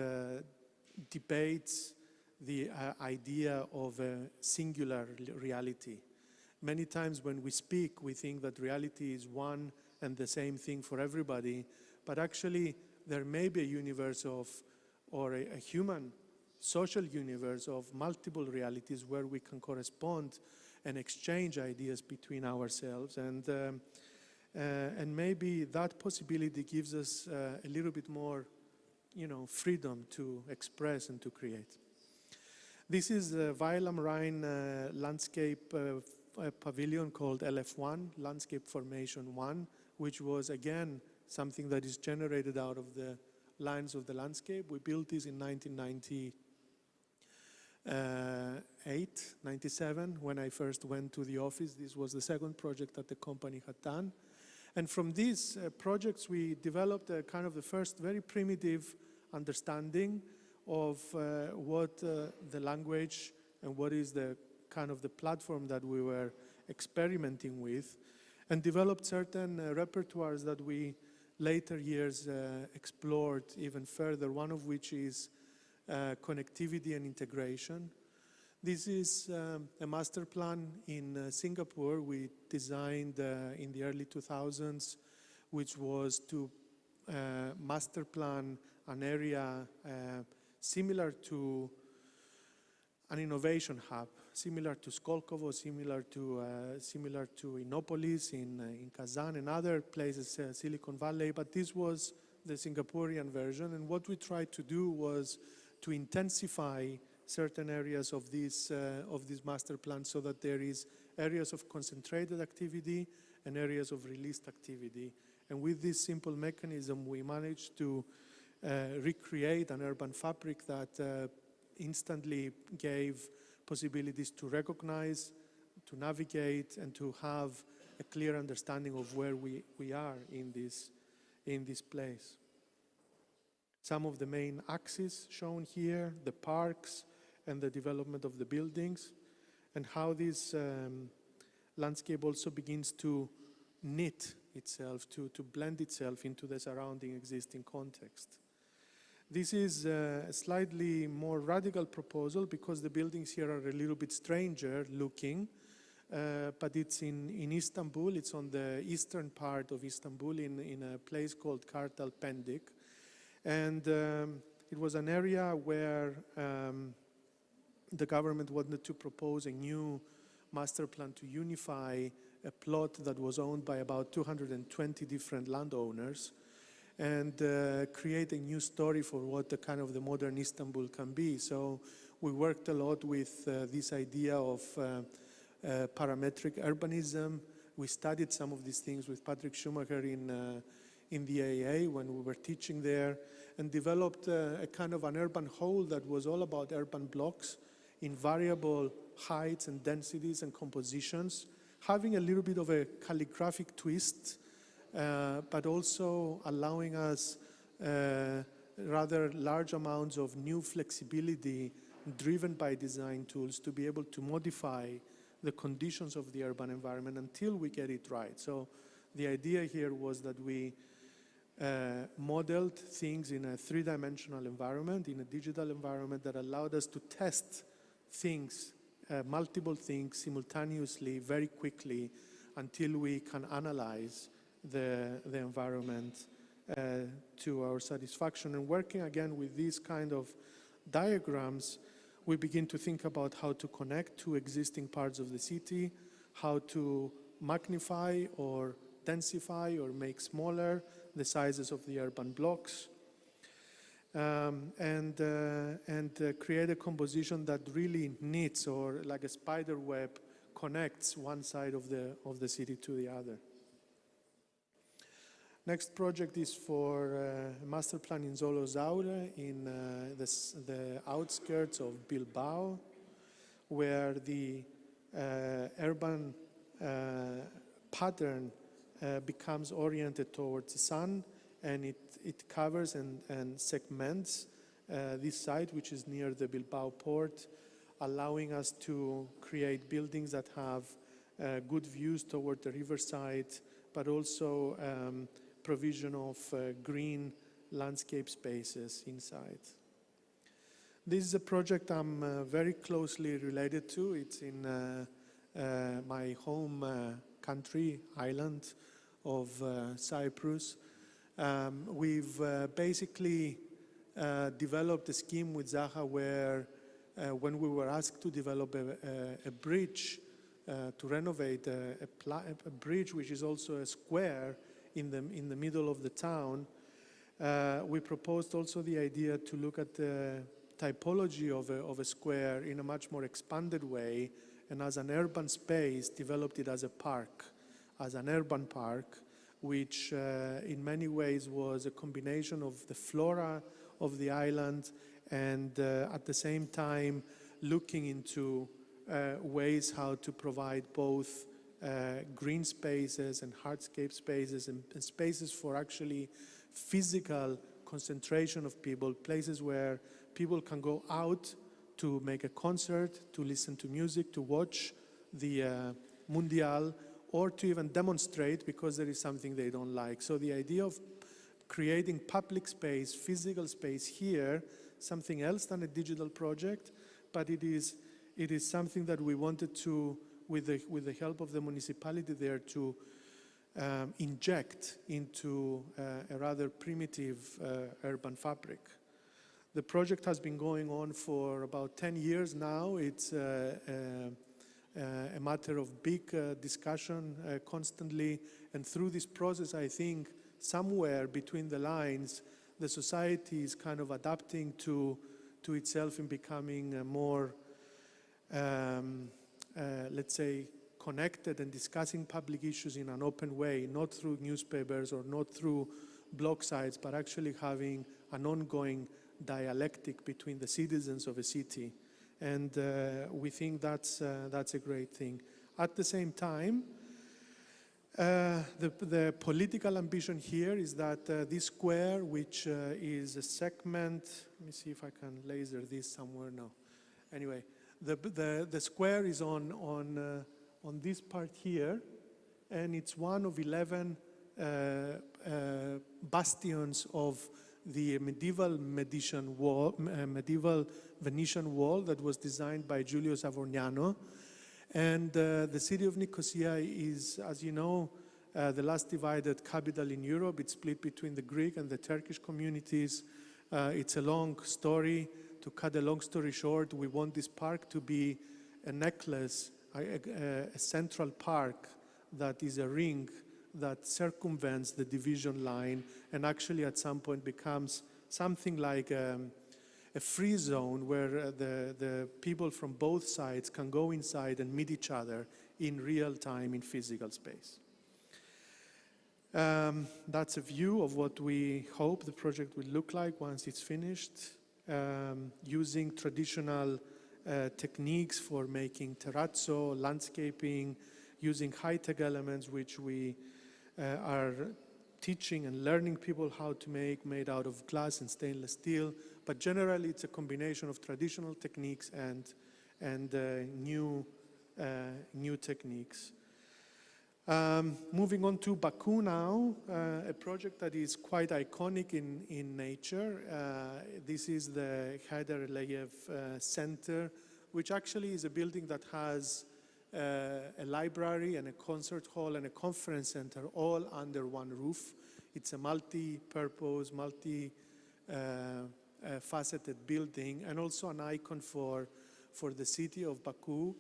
debates the idea of a singular reality. Many times when we speak, we think that reality is one and the same thing for everybody, but actually there may be a universe or a human social universe of multiple realities where we can correspond and exchange ideas between ourselves, and maybe that possibility gives us a little bit more, freedom to express and to create. This is the Weil am Rhein landscape pavilion called LF1, Landscape Formation 1, which was again something that is generated out of the lines of the landscape. We built this in 1998, 97, when I first went to the office. This was the second project that the company had done. And from these projects, we developed a kind of the first very primitive understanding of what the language and what is the kind of the platform that we were experimenting with, and developed certain repertoires that we later years explored even further, one of which is connectivity and integration. This is a master plan in Singapore we designed in the early 2000s, which was to master plan an area similar to an innovation hub, similar to Skolkovo, similar to Innopolis in Kazan and other places, Silicon Valley, but this was the Singaporean version. And what we tried to do was to intensify certain areas of this master plan so that there is areas of concentrated activity and areas of released activity. And with this simple mechanism, we managed to recreate an urban fabric that instantly gave possibilities to recognize, to navigate, and to have a clear understanding of where we are in this place. Some of the main axes shown here, the parks and the development of the buildings, and how this landscape also begins to knit itself, to blend itself into the surrounding existing context. This is a slightly more radical proposal because the buildings here are a little bit stranger looking, but it's in Istanbul. It's on the eastern part of Istanbul in a place called Kartal Pendik. And it was an area where the government wanted to propose a new master plan to unify a plot that was owned by about 220 different landowners and create a new story for what the kind of the modern Istanbul can be. So we worked a lot with this idea of parametric urbanism. We studied some of these things with Patrick Schumacher in the AA when we were teaching there, and developed a kind of an urban whole that was all about urban blocks in variable heights and densities and compositions, having a little bit of a calligraphic twist, but also allowing us rather large amounts of new flexibility driven by design tools to be able to modify the conditions of the urban environment until we get it right. So the idea here was that we modeled things in a three-dimensional environment, in a digital environment that allowed us to test things, multiple things simultaneously, very quickly, until we can analyze the environment to our satisfaction. And working again with these kind of diagrams, we begin to think about how to connect two existing parts of the city, how to magnify or densify or make smaller the sizes of the urban blocks, and create a composition that really knits, or like a spider web, connects one side of the city to the other. Next project is for a master plan in Zolozaure, in the outskirts of Bilbao, where the urban pattern becomes oriented towards the sun, and it covers and segments this site, which is near the Bilbao port, allowing us to create buildings that have good views toward the riverside, but also provision of green landscape spaces inside. This is a project I'm very closely related to. It's in my home country, island of Cyprus. We've basically developed a scheme with Zaha where when we were asked to develop a bridge, to renovate a bridge which is also a square in the middle of the town, we proposed also the idea to look at the typology of a square in a much more expanded way, and as an urban space developed it as a park, as an urban park, which in many ways was a combination of the flora of the island and at the same time looking into ways how to provide both green spaces and hardscape spaces and spaces for actually physical concentration of people, places where people can go out to make a concert, to listen to music, to watch the Mundial, or to even demonstrate because there is something they don't like. So the idea of creating public space, physical space here, something else than a digital project, but it is something that we wanted to, with the help of the municipality there, to inject into a rather primitive urban fabric. The project has been going on for about 10 years now. It's a matter of big discussion constantly, and through this process, I think somewhere between the lines, the society is kind of adapting to itself and becoming more, let's say, connected and discussing public issues in an open way, not through newspapers or not through blog sites, but actually having an ongoing dialectic between the citizens of a city. And we think that's a great thing. At the same time, the political ambition here is that this square, which is a segment, let me see if I can laser this somewhere now. Anyway, the square is on this part here, and it's one of 11 bastions of the medieval Venetian wall that was designed by Giulio Savorgnano. And the city of Nicosia is, as you know, the last divided capital in Europe. It's split between the Greek and the Turkish communities. It's a long story. To cut a long story short, we want this park to be a necklace, a central park that is a ring that circumvents the division line and actually at some point becomes something like a free zone where the people from both sides can go inside and meet each other in real time in physical space. That's a view of what we hope the project will look like once it's finished, using traditional techniques for making terrazzo, landscaping, using high-tech elements which we are teaching and learning people how to make, made out of glass and stainless steel. But generally, it's a combination of traditional techniques and new techniques. Moving on to Baku now, a project that is quite iconic in nature. This is the Haidar Aliyev Center, which actually is a building that has a library and a concert hall and a conference center all under one roof. It's a multi-purpose, multi-faceted building and also an icon for the city of Baku.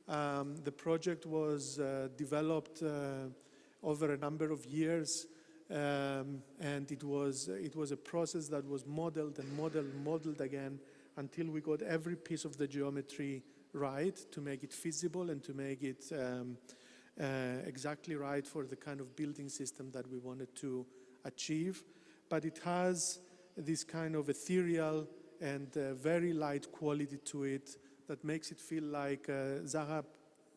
The project was developed over a number of years, and it was a process that was modeled and modeled again until we got every piece of the geometry right to make it feasible and to make it exactly right for the kind of building system that we wanted to achieve. But it has this kind of ethereal and very light quality to it that makes it feel like, Zaha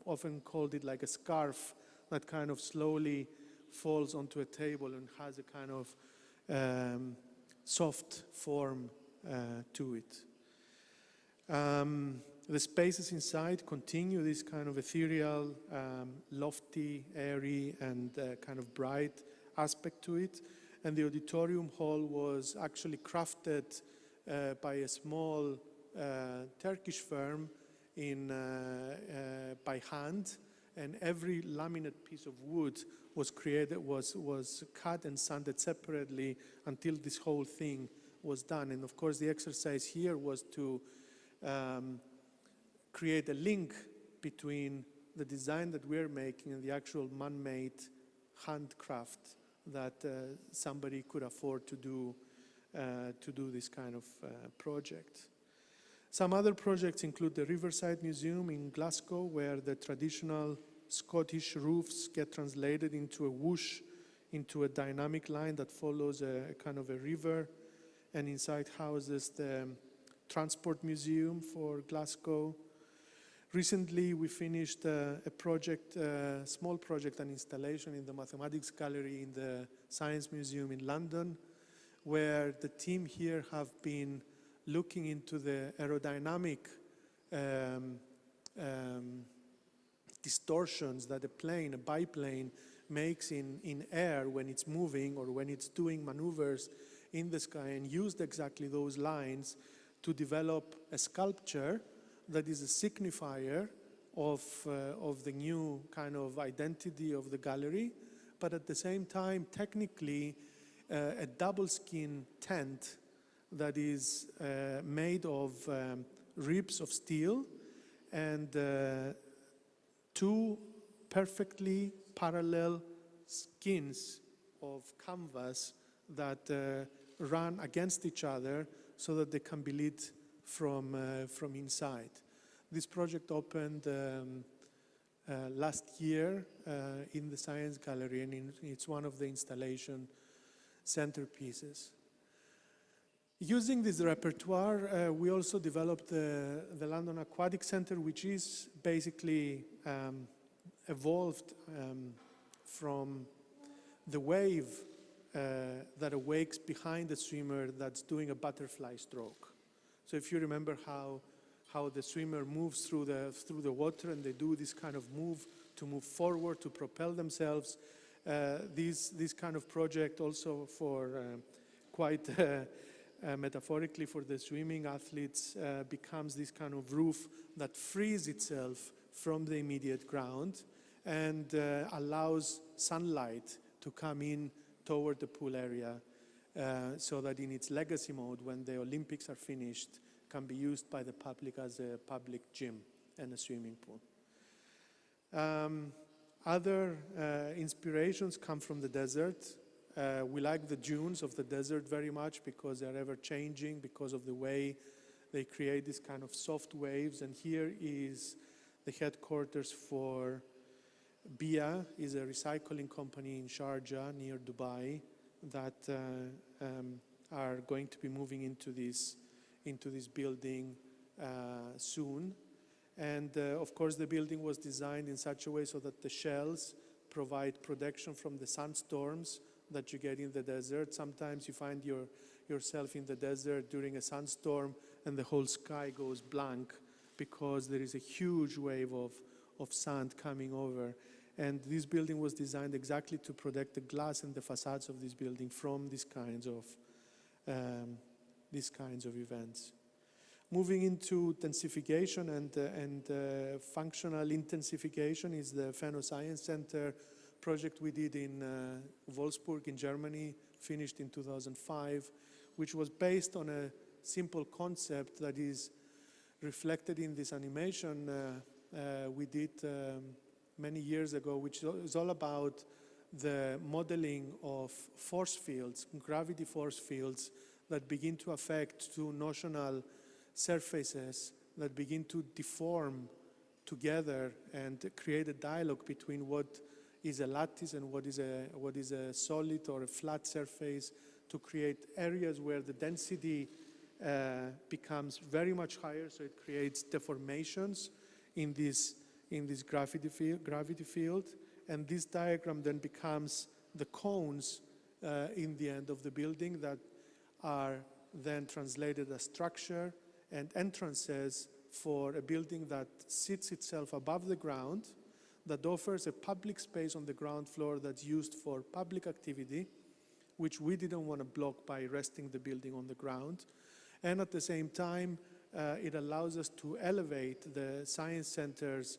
often called it like a scarf that kind of slowly falls onto a table and has a kind of soft form to it. The spaces inside continue this kind of ethereal, lofty, airy, and kind of bright aspect to it. And the auditorium hall was actually crafted by a small Turkish firm by hand, and every laminate piece of wood was created, was cut and sanded separately until this whole thing was done. And of course, the exercise here was to create a link between the design that we're making and the actual man-made handcraft that somebody could afford to do this kind of project. Some other projects include the Riverside Museum in Glasgow, where the traditional Scottish roofs get translated into a whoosh into a dynamic line that follows a kind of a river, and inside houses the Transport Museum for Glasgow. Recently, we finished a project, a small project, an installation in the Mathematics Gallery in the Science Museum in London, where the team here have been looking into the aerodynamic distortions that a biplane makes in air when it's moving or when it's doing maneuvers in the sky, and used exactly those lines to develop a sculpture that is a signifier of the new kind of identity of the gallery, but at the same time, technically, a double skin tent that is made of ribs of steel and two perfectly parallel skins of canvas that run against each other so that they can be lit from inside. This project opened last year in the Science Gallery, and it's one of the installation centerpieces. Using this repertoire, we also developed the London Aquatic Centre, which is basically evolved from the wave that awakes behind the swimmer that's doing a butterfly stroke. So if you remember how the swimmer moves through the water, and they do this kind of move to move forward, to propel themselves, this kind of project also for quite metaphorically for the swimming athletes becomes this kind of roof that frees itself from the immediate ground and allows sunlight to come in toward the pool area, so that in its legacy mode, when the Olympics are finished, can be used by the public as a public gym and a swimming pool. Other inspirations come from the desert. We like the dunes of the desert very much because they're ever changing, because of the way they create this kind of soft waves. And here is the headquarters for BIA, is a recycling company in Sharjah near Dubai that are going to be moving into this building soon. And of course the building was designed in such a way so that the shells provide protection from the sandstorms that you get in the desert. Sometimes you find yourself in the desert during a sandstorm and the whole sky goes blank because there is a huge wave of sand coming over. And this building was designed exactly to protect the glass and the facades of this building from these kinds of events. Moving into densification and functional intensification is the Fenno Science Center project we did in Wolfsburg in Germany, finished in 2005, which was based on a simple concept that is reflected in this animation we did many years ago, which is all about the modeling of force fields, gravity force fields that begin to affect two notional surfaces that begin to deform together and create a dialogue between what is a lattice and what is a solid or a flat surface, to create areas where the density becomes very much higher, so it creates deformations in this gravity field. And this diagram then becomes the cones in the end of the building that are then translated as structure and entrances for a building that sits itself above the ground, that offers a public space on the ground floor that's used for public activity, which we didn't want to block by resting the building on the ground. And at the same time, it allows us to elevate the Science Center's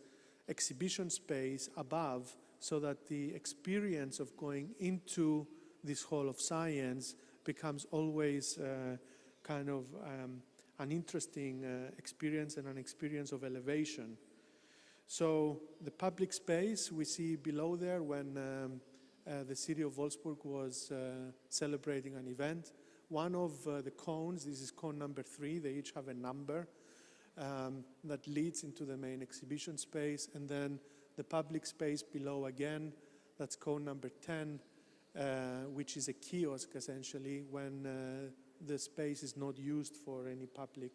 exhibition space above, so that the experience of going into this Hall of Science becomes always kind of an interesting experience and an experience of elevation. So the public space we see below there when the city of Wolfsburg was celebrating an event. One of the cones, this is cone number 3, they each have a number that leads into the main exhibition space, and then the public space below again, that's cone number 10, which is a kiosk essentially when the space is not used for any public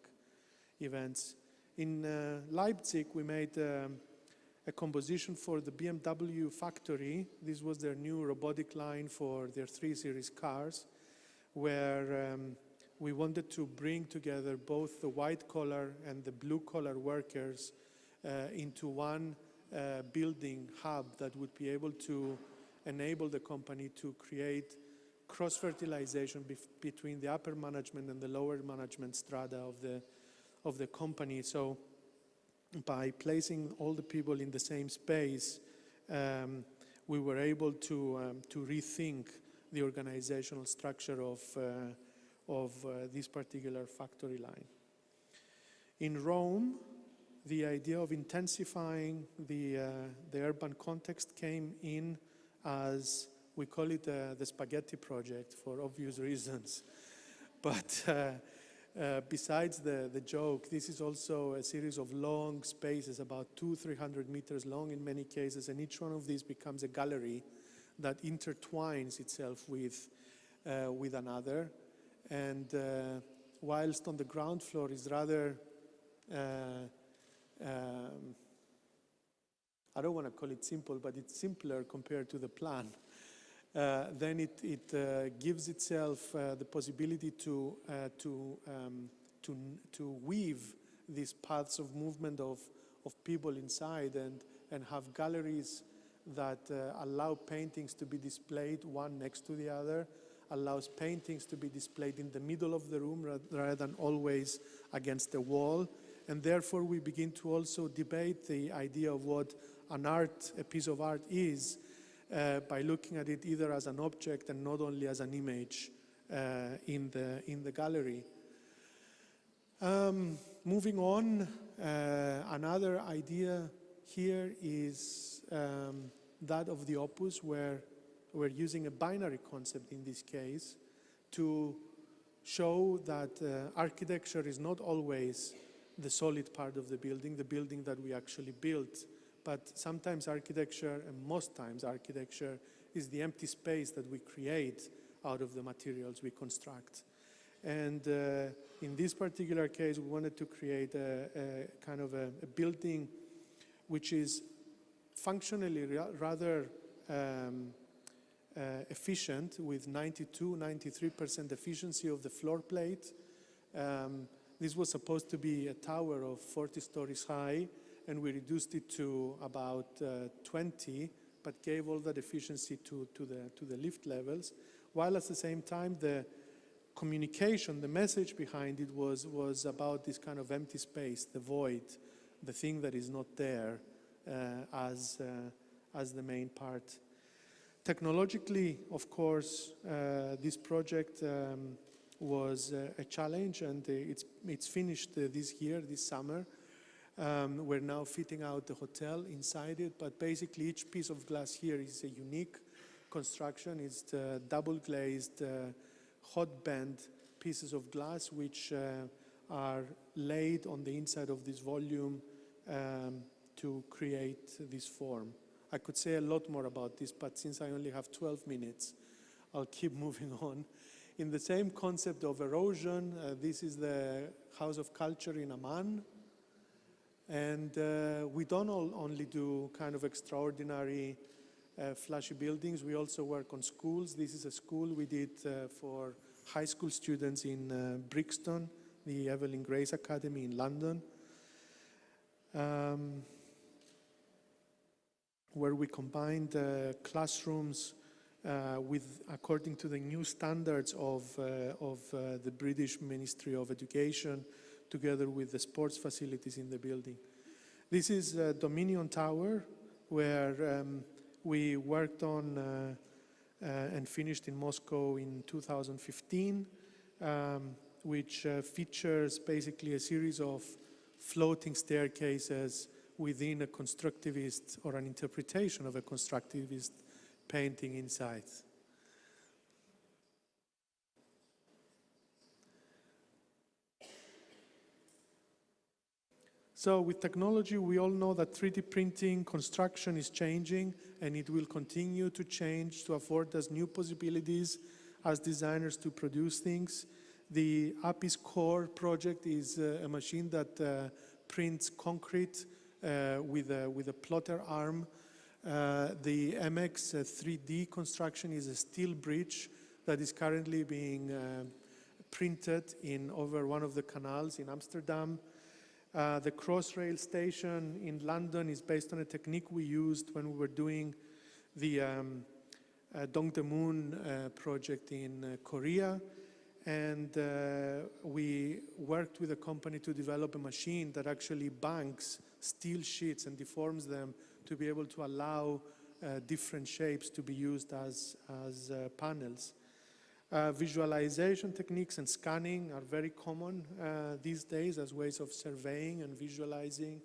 events. In Leipzig, we made a composition for the BMW factory. This was their new robotic line for their 3 Series cars, where we wanted to bring together both the white-collar and the blue-collar workers into one building hub that would be able to enable the company to create cross-fertilization between the upper management and the lower management strata of the company. So by placing all the people in the same space, we were able to rethink the organizational structure of this particular factory line. In Rome, the idea of intensifying the urban context came in as, we call it the spaghetti project for obvious reasons. But besides the joke, this is also a series of long spaces, about 200-300 meters long in many cases, and each one of these becomes a gallery that intertwines itself with another. And whilst on the ground floor is rather, I don't want to call it simple, but it's simpler compared to the plan. Then it gives itself the possibility to weave these paths of movement of people inside and have galleries that allow paintings to be displayed one next to the other, allows paintings to be displayed in the middle of the room rather than always against the wall. And therefore we begin to also debate the idea of what a piece of art is, by looking at it either as an object and not only as an image in the gallery. Moving on, another idea here is that of the opus, where we're using a binary concept in this case to show that architecture is not always the solid part of the building that we actually built, but sometimes architecture, and most times architecture, is the empty space that we create out of the materials we construct. And in this particular case, we wanted to create a kind of a building which is functionally rather efficient, with 92-93% efficiency of the floor plate. This was supposed to be a tower of 40 stories high, and we reduced it to about 20, but gave all that efficiency to the lift levels, while at the same time the communication, the message behind it was about this kind of empty space, the void, the thing that is not there, as the main part. Technologically, of course, this project was a challenge, and it's finished this year, this summer. We're now fitting out the hotel inside it, but basically each piece of glass here is a unique construction. It's double glazed, hot bend pieces of glass which are laid on the inside of this volume to create this form. I could say a lot more about this, but since I only have 12 minutes, I'll keep moving on. In the same concept of erosion, this is the House of Culture in Amman. And we don't only do kind of extraordinary flashy buildings, we also work on schools. This is a school we did for high school students in Brixton, the Evelyn Grace Academy in London, where we combined classrooms according to the new standards of the British Ministry of Education, together with the sports facilities in the building. This is Dominion Tower, where we worked on and finished in Moscow in 2015, which features basically a series of floating staircases within a constructivist, or an interpretation of a constructivist painting inside. So with technology, we all know that 3D printing construction is changing, and it will continue to change to afford us new possibilities as designers to produce things. The APIS Core project is a machine that prints concrete with a plotter arm. The MX 3D construction is a steel bridge that is currently being printed in over one of the canals in Amsterdam. The Crossrail station in London is based on a technique we used when we were doing the Dongdaemun project in Korea. And we worked with a company to develop a machine that actually banks steel sheets and deforms them to be able to allow different shapes to be used as panels. Visualization techniques and scanning are very common these days as ways of surveying and visualizing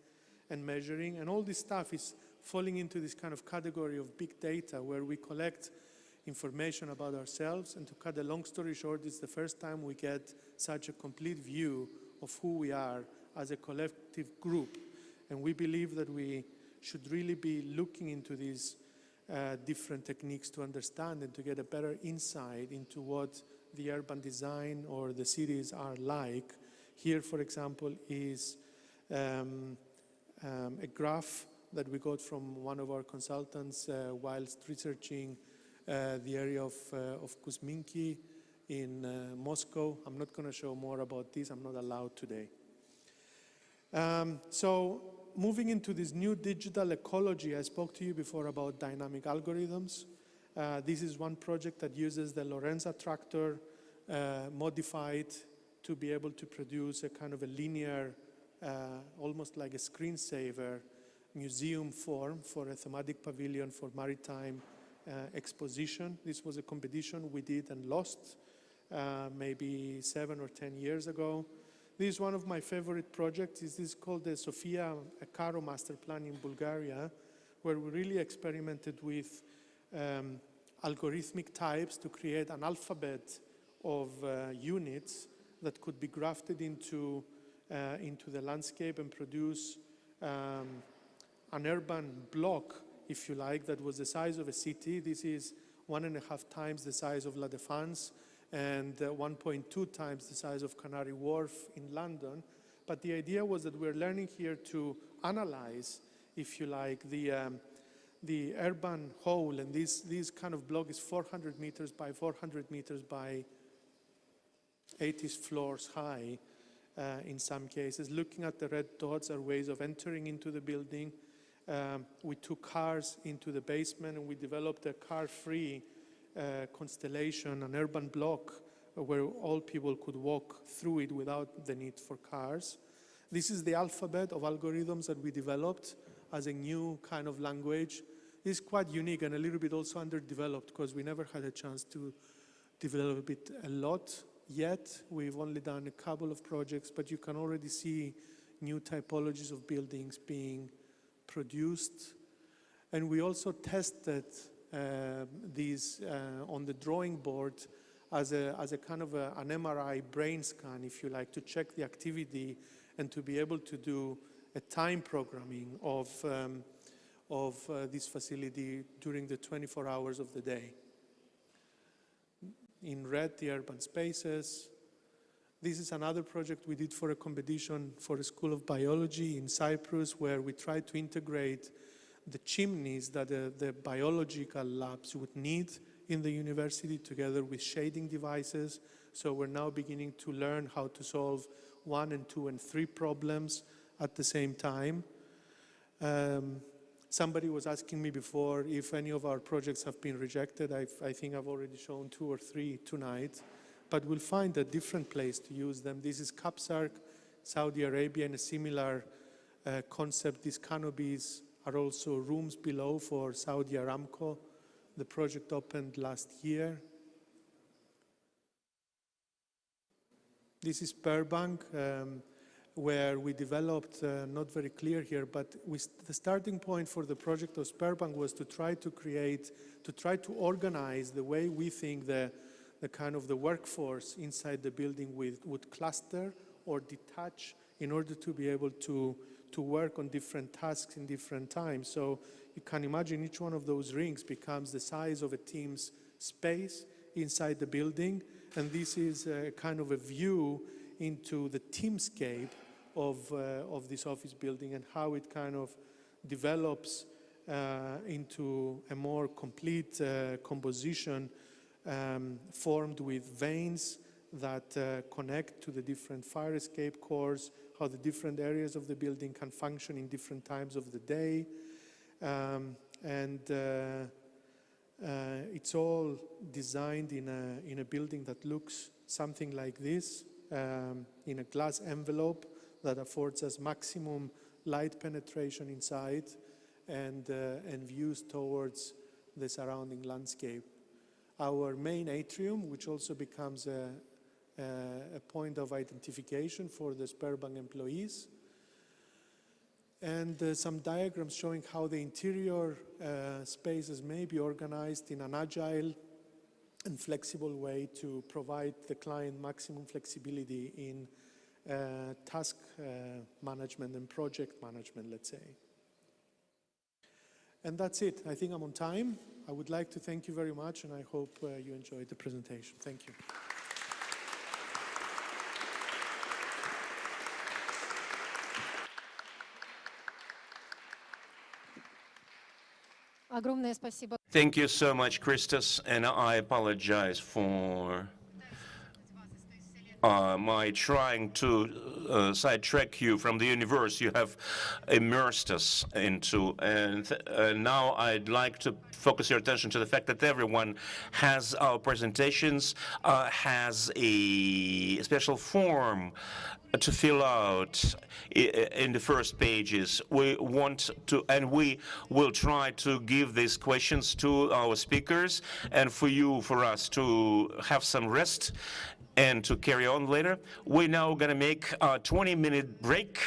and measuring. And all this stuff is falling into this kind of category of big data where we collect information about ourselves. And to cut a long story short, it's the first time we get such a complete view of who we are as a collective group. And we believe that we should really be looking into these different techniques to understand and to get a better insight into what the urban design or the cities are like. Here, for example, is a graph that we got from one of our consultants whilst researching the area of Kuzminki in Moscow. I'm not going to show more about this. I'm not allowed today. So moving into this new digital ecology, I spoke to you before about dynamic algorithms. This is one project that uses the Lorenz attractor modified to be able to produce a kind of a linear, almost like a screensaver museum form for a thematic pavilion for maritime exposition. This was a competition we did and lost maybe 7 or 10 years ago. This is one of my favorite projects. This is called the Sofia Karo Master Plan in Bulgaria, where we really experimented with algorithmic types to create an alphabet of units that could be grafted into the landscape and produce an urban block, if you like, that was the size of a city. This is 1.5 times the size of La Défense and 1.2 times the size of Canary Wharf in London. But the idea was that we're learning here to analyze, if you like, the urban whole, and this kind of block is 400 meters by 400 meters by 80 floors high in some cases. Looking at the red dots are ways of entering into the building. We took cars into the basement and we developed a car-free constellation, an urban block where all people could walk through it without the need for cars. This is the alphabet of algorithms that we developed as a new kind of language. It's quite unique and a little bit also underdeveloped because we never had a chance to develop it a lot yet. We've only done a couple of projects, but you can already see new typologies of buildings being produced. And we also tested these on the drawing board as a kind of an MRI brain scan, if you like, to check the activity and to be able to do a time programming of this facility during the 24 hours of the day. In red, the urban spaces. This is another project we did for a competition for a school of biology in Cyprus, where we tried to integrate the chimneys that the biological labs would need in the university together with shading devices. So we're now beginning to learn how to solve 1 and 2 and 3 problems at the same time. Somebody was asking me before if any of our projects have been rejected. I think I've already shown 2 or 3 tonight, but we'll find a different place to use them. This is Kapsark, Saudi Arabia, and a similar concept. These canopies are also rooms below for Saudi Aramco. The project opened last year. This is Burbank, where we developed, not very clear here, but the starting point for the project of Burbank was to try to organize the way we think the kind of the workforce inside the building would cluster or detach in order to be able to to work on different tasks in different times. So you can imagine each one of those rings becomes the size of a team's space inside the building. And this is a kind of a view into the teamscape of this office building and how it kind of develops into a more complete composition formed with veins that connect to the different fire escape cores, how the different areas of the building can function in different times of the day. It's all designed in a building that looks something like this, in a glass envelope that affords us maximum light penetration inside and views towards the surrounding landscape. Our main atrium, which also becomes a point of identification for the Sberbank employees, and some diagrams showing how the interior spaces may be organized in an agile and flexible way to provide the client maximum flexibility in task management and project management, let's say. And that's it. I think I'm on time. I would like to thank you very much, and I hope you enjoyed the presentation. Thank you. Огромное спасибо. Thank you so much, Christos, and I apologize for my trying to sidetrack you from the universe you have immersed us into. And now I'd like to focus your attention to the fact that everyone has our presentations, has a special form to fill out in the first pages. We want to, and we will try to give these questions to our speakers, and for us to have some rest and to carry on later. We're now going to make a 20-minute break,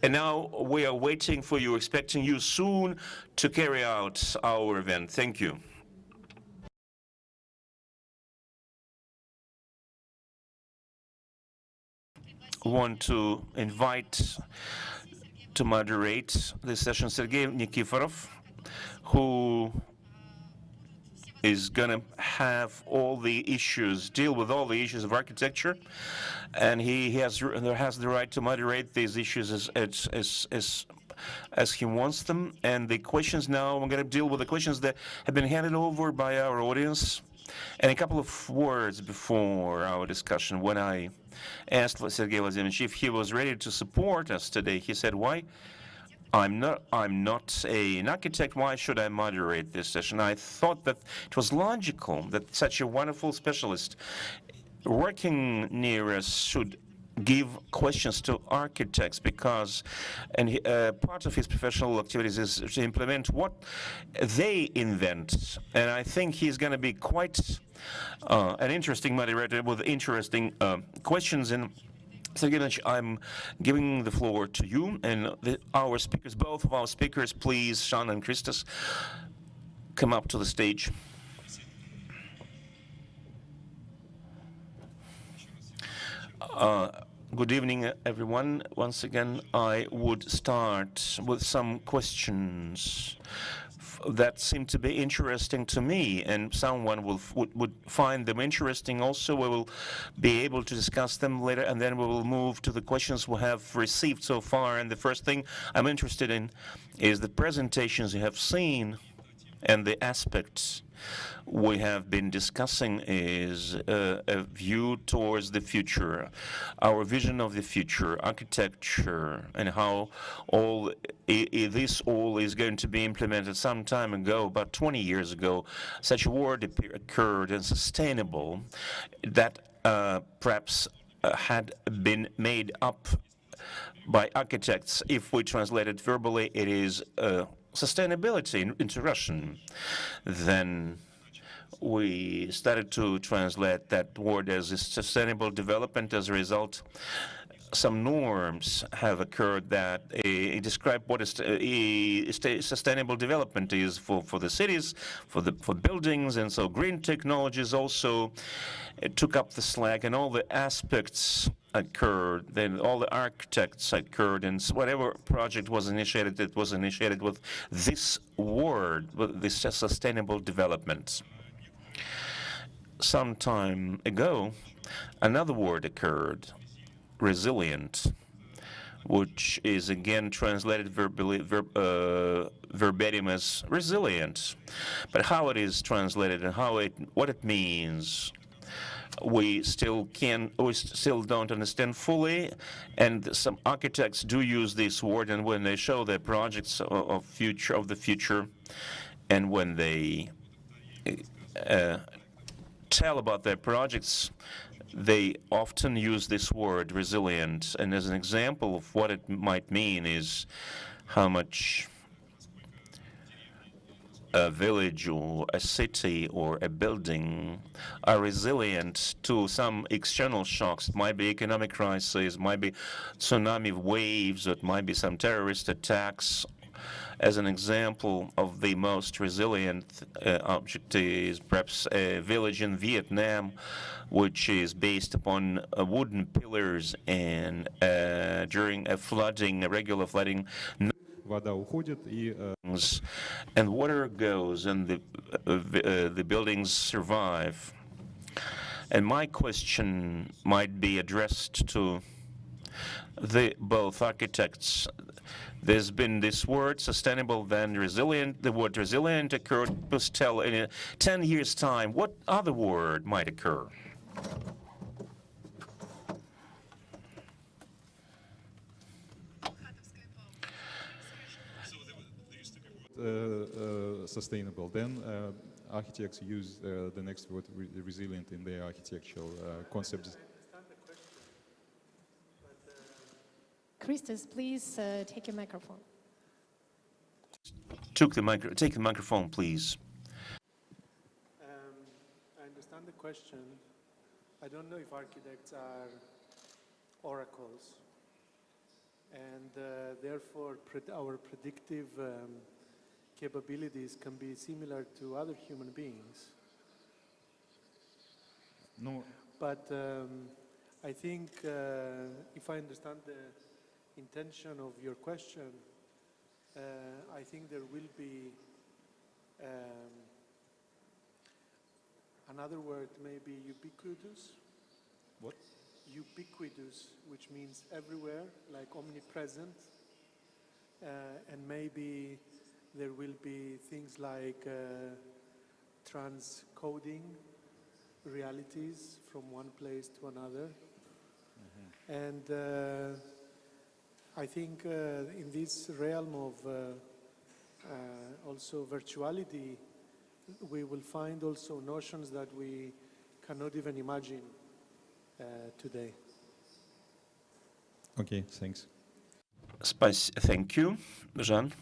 and now we are waiting for you, expecting you soon to carry out our event. Thank you. Want to invite to moderate this session Sergei Nikiforov, who is going to have all the issues, deal with all the issues of architecture, and he has the right to moderate these issues as he wants them. And the questions now, I'm going to deal with the questions that have been handed over by our audience. And a couple of words before our discussion, when I asked Sergei Vladimirovich if he was ready to support us today, he said, "Why? I'm not an architect. Why should I moderate this session?" I thought that it was logical that such a wonderful specialist working near us should give questions to architects, because part of his professional activities is to implement what they invent. And I think he's going to be quite an interesting moderator with interesting questions. And Sergei, I'm giving the floor to you, and our speakers, both of our speakers, please, Sean and Christos, come up to the stage. Good evening, everyone. Once again, I would start with some questions that seem to be interesting to me, and someone would find them interesting also. We will be able to discuss them later, and then we will move to the questions we have received so far. And the first thing I'm interested in is the presentations you have seen, and the aspects we have been discussing is a view towards the future, our vision of the future, architecture, and how this all is going to be implemented. Some time ago, about 20 years ago, such a word occurred, and sustainable, that perhaps had been made up by architects. If we translate it verbally, it is sustainability into Russian. Then we started to translate that word as sustainable development. As a result, some norms have occurred that describe what sustainable development is for the cities, for buildings, and so green technologies also took up the slack, and all the aspects occurred. Then all the architects occurred, and whatever project was initiated, it was initiated with this word, with this sustainable development. Some time ago, another word occurred, resilient, which is again translated verbatim as resilient. But how it is translated and what it means, we still don't understand fully. And some architects do use this word, and when they show their projects of the future, and when they tell about their projects, they often use this word, resilient. And as an example of what it might mean is how much a village or a city or a building are resilient to some external shocks. It might be economic crisis, might be tsunami waves, it might be some terrorist attacks. As an example of the most resilient object is perhaps a village in Vietnam, which is based upon wooden pillars, and during a regular flooding, and water goes, and the buildings survive. And my question might be addressed to both architects. There's been this word, sustainable, then resilient. The word resilient occurred. Please tell in 10 years' time, what other word might occur? Sustainable. Then architects use the next word, resilient, in their architectural concepts. Christos, please take your microphone. Take the microphone, please. I understand the question. I don't know if architects are oracles, and therefore our predictive capabilities can be similar to other human beings. No. But I think if I understand the intention of your question, I think there will be another word, maybe ubiquitous. What? Ubiquitous, which means everywhere, like omnipresent. And maybe there will be things like transcoding realities from one place to another. And I think in this realm of also virtuality, we will find also notions that we cannot even imagine today. Okay, thanks. Thank you, Jean.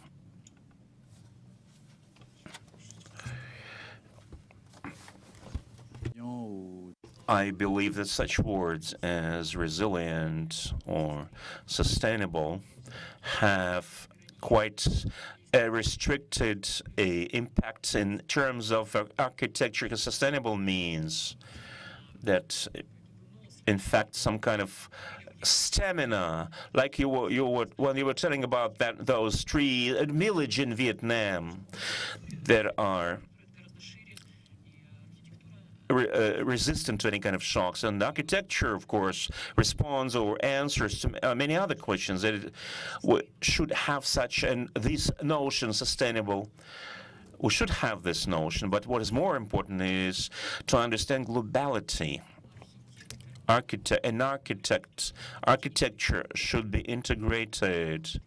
I believe that such words as resilient or sustainable have quite a restricted impact in terms of architecture, because sustainable means that, in fact, some kind of stamina, like when you were telling about those village in Vietnam that are resistant to any kind of shocks. And architecture, of course, responds or answers to many other questions. That it should have this notion, sustainable. We should have this notion, but what is more important is to understand globality. Architecture should be integrated.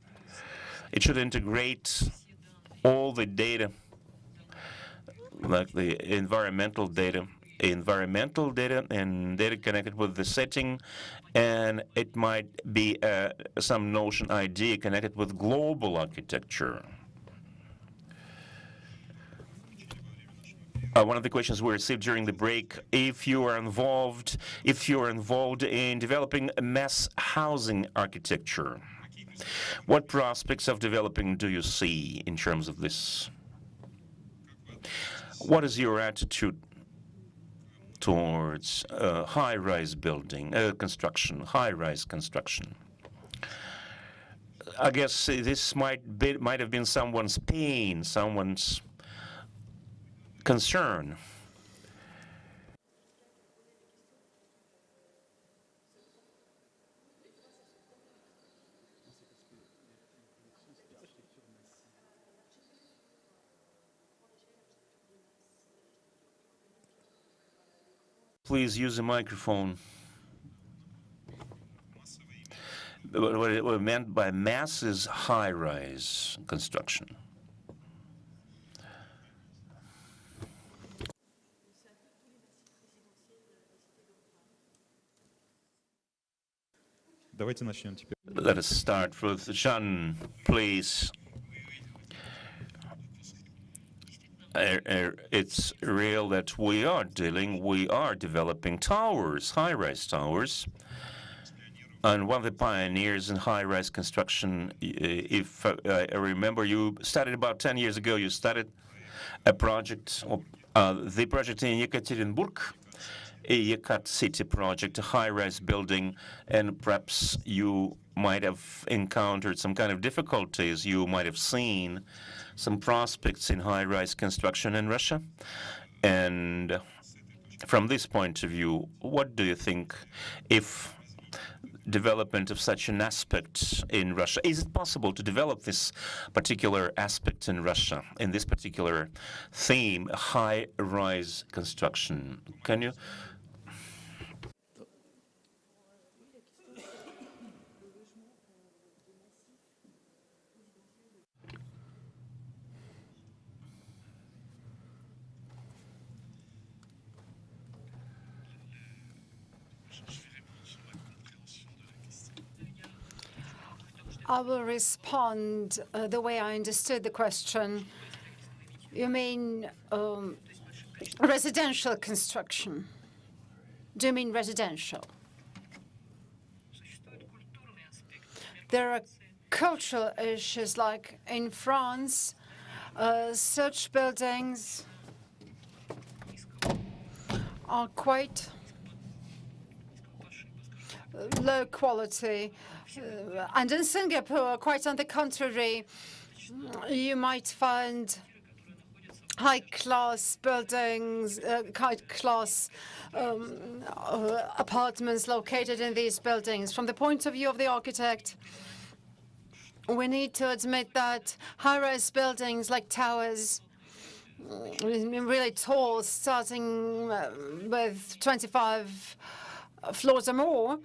It should integrate all the data, like the environmental data and data connected with the setting, and it might be some notion idea connected with global architecture. One of the questions we received during the break: if you are involved in developing a mass housing architecture, what prospects of developing do you see in terms of this? What is your attitude towards high-rise building construction, high-rise construction? I guess this might have been someone's pain, someone's concern. Please use a microphone. What it meant by mass is high-rise construction. Давайте начнем теперь. Let us start with Jean, please. It's real that we are developing towers, high-rise towers. And one of the pioneers in high-rise construction, if I remember, you started about 10 years ago, you started a project, the project in Yekaterinburg, a Yekat City project, a high-rise building, and perhaps you might have encountered some kind of difficulties. You might have seen some prospects in high-rise construction in Russia. And from this point of view, what do you think if development of such an aspect in Russia? Is it possible to develop this particular aspect in Russia, in this particular theme, high-rise construction? Can you? I will respond the way I understood the question. You mean residential construction? Do you mean residential? There are cultural issues, like in France, such buildings are quite low quality. And in Singapore, quite on the contrary, you might find high-class buildings, high-class apartments located in these buildings. From the point of view of the architect, we need to admit that high-rise buildings like towers, really tall, starting with 25 floors or more,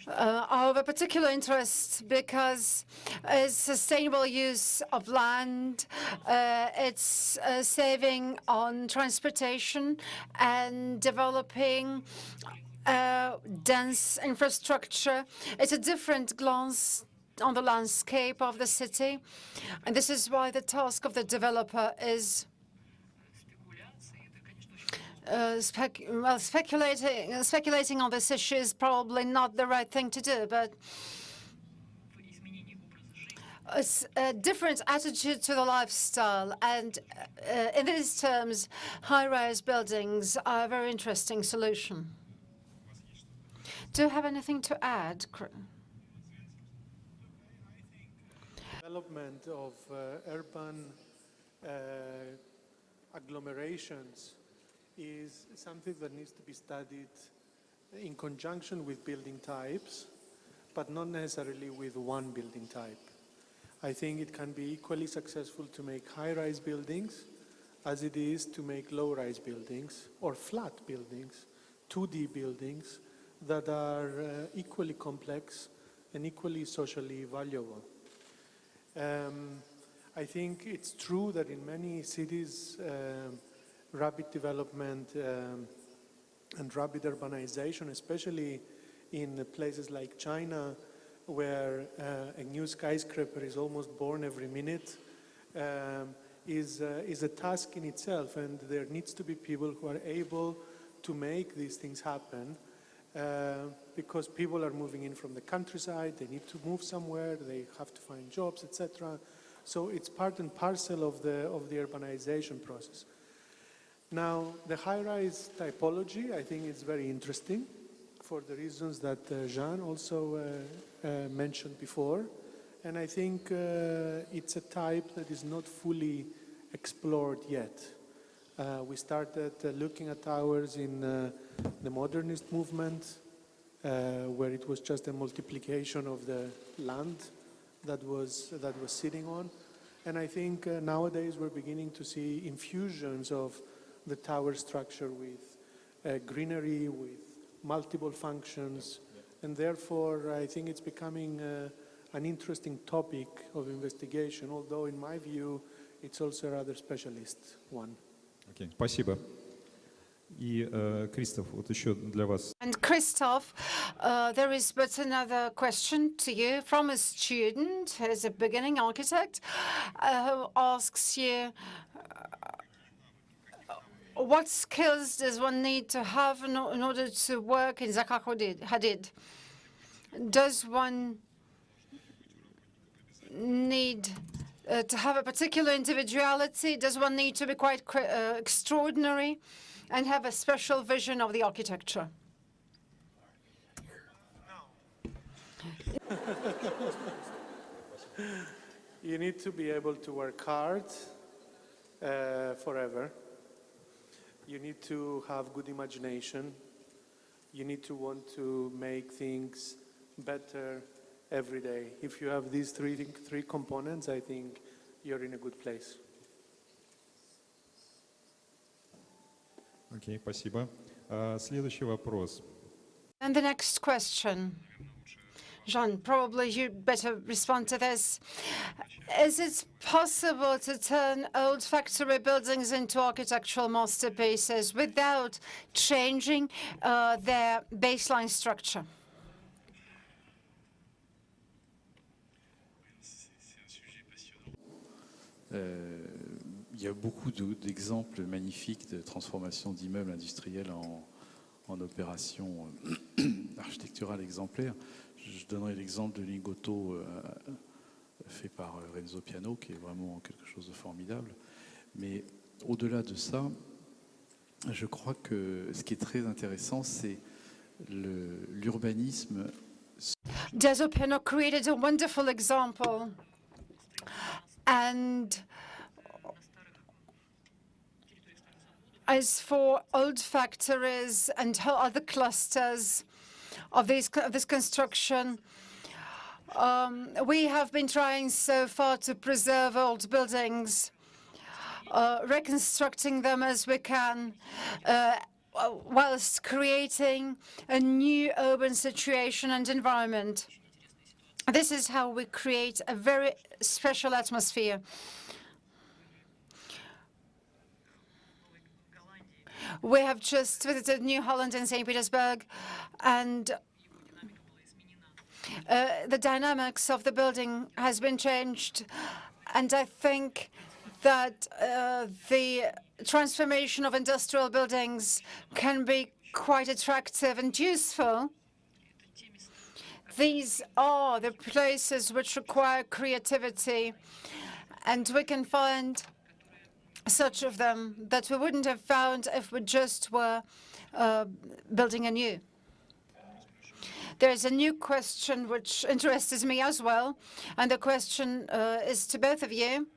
are of a particular interest because it's sustainable use of land, it's saving on transportation and developing dense infrastructure. It's a different glance on the landscape of the city, and this is why the task of the developer is speculating on this issue is probably not the right thing to do, but it's a different attitude to the lifestyle. And in these terms, high-rise buildings are a very interesting solution. Do you have anything to add? Development of urban agglomerations is something that needs to be studied in conjunction with building types, but not necessarily with one building type. I think it can be equally successful to make high-rise buildings as it is to make low-rise buildings or flat buildings, 2D buildings that are equally complex and equally socially valuable. I think it's true that in many cities, rapid development and rapid urbanization, especially in places like China, where a new skyscraper is almost born every minute, is a task in itself, and there needs to be people who are able to make these things happen, because people are moving in from the countryside, they need to move somewhere, they have to find jobs, etc. So it's part and parcel of the urbanization process. Now, the high-rise typology, I think, is very interesting for the reasons that Jean also mentioned before. And I think it's a type that is not fully explored yet. We started looking at towers in the modernist movement, where it was just a multiplication of the land that was sitting on. And I think nowadays we're beginning to see infusions of the tower structure with greenery, with multiple functions, and therefore I think it's becoming an interesting topic of investigation, although in my view it's also a rather specialist one. Окей, спасибо. И, Кристоф, вот еще для вас. And Christoph, there is but another question to you from a student who's a beginning architect, who asks you, what skills does one need to have in order to work in Zaha Hadid? Does one need to have a particular individuality? Does one need to be quite extraordinary and have a special vision of the architecture? You need to be able to work hard forever. You need to have good imagination. You need to want to make things better every day. If you have these three components, I think you're in a good place. Окей, спасибо. Следующий вопрос. And the next question. Jean, probably you better respond to this. Is it possible to turn old factory buildings into architectural masterpieces without changing their baseline structure? Il y a beaucoup d'exemples magnifiques de transformation d'immeubles industriels en opérations architecturales exemplaires. Je donnerai l'exemple de Lingotto fait par Renzo Piano, qui est vraiment quelque chose de formidable. Mais au-delà de ça, je crois que ce qui est très intéressant, c'est l'urbanisme. Renzo Piano created a wonderful example. And as for old factories and other clusters of this construction, we have been trying so far to preserve old buildings, reconstructing them as we can, whilst creating a new urban situation and environment. This is how we create a very special atmosphere. We have just visited New Holland and St. Petersburg, and the dynamics of the building has been changed. And I think that the transformation of industrial buildings can be quite attractive and useful. These are the places which require creativity, and we can find such of them that we wouldn't have found if we just were building anew. There is a new question which interests me as well, and the question is to both of you.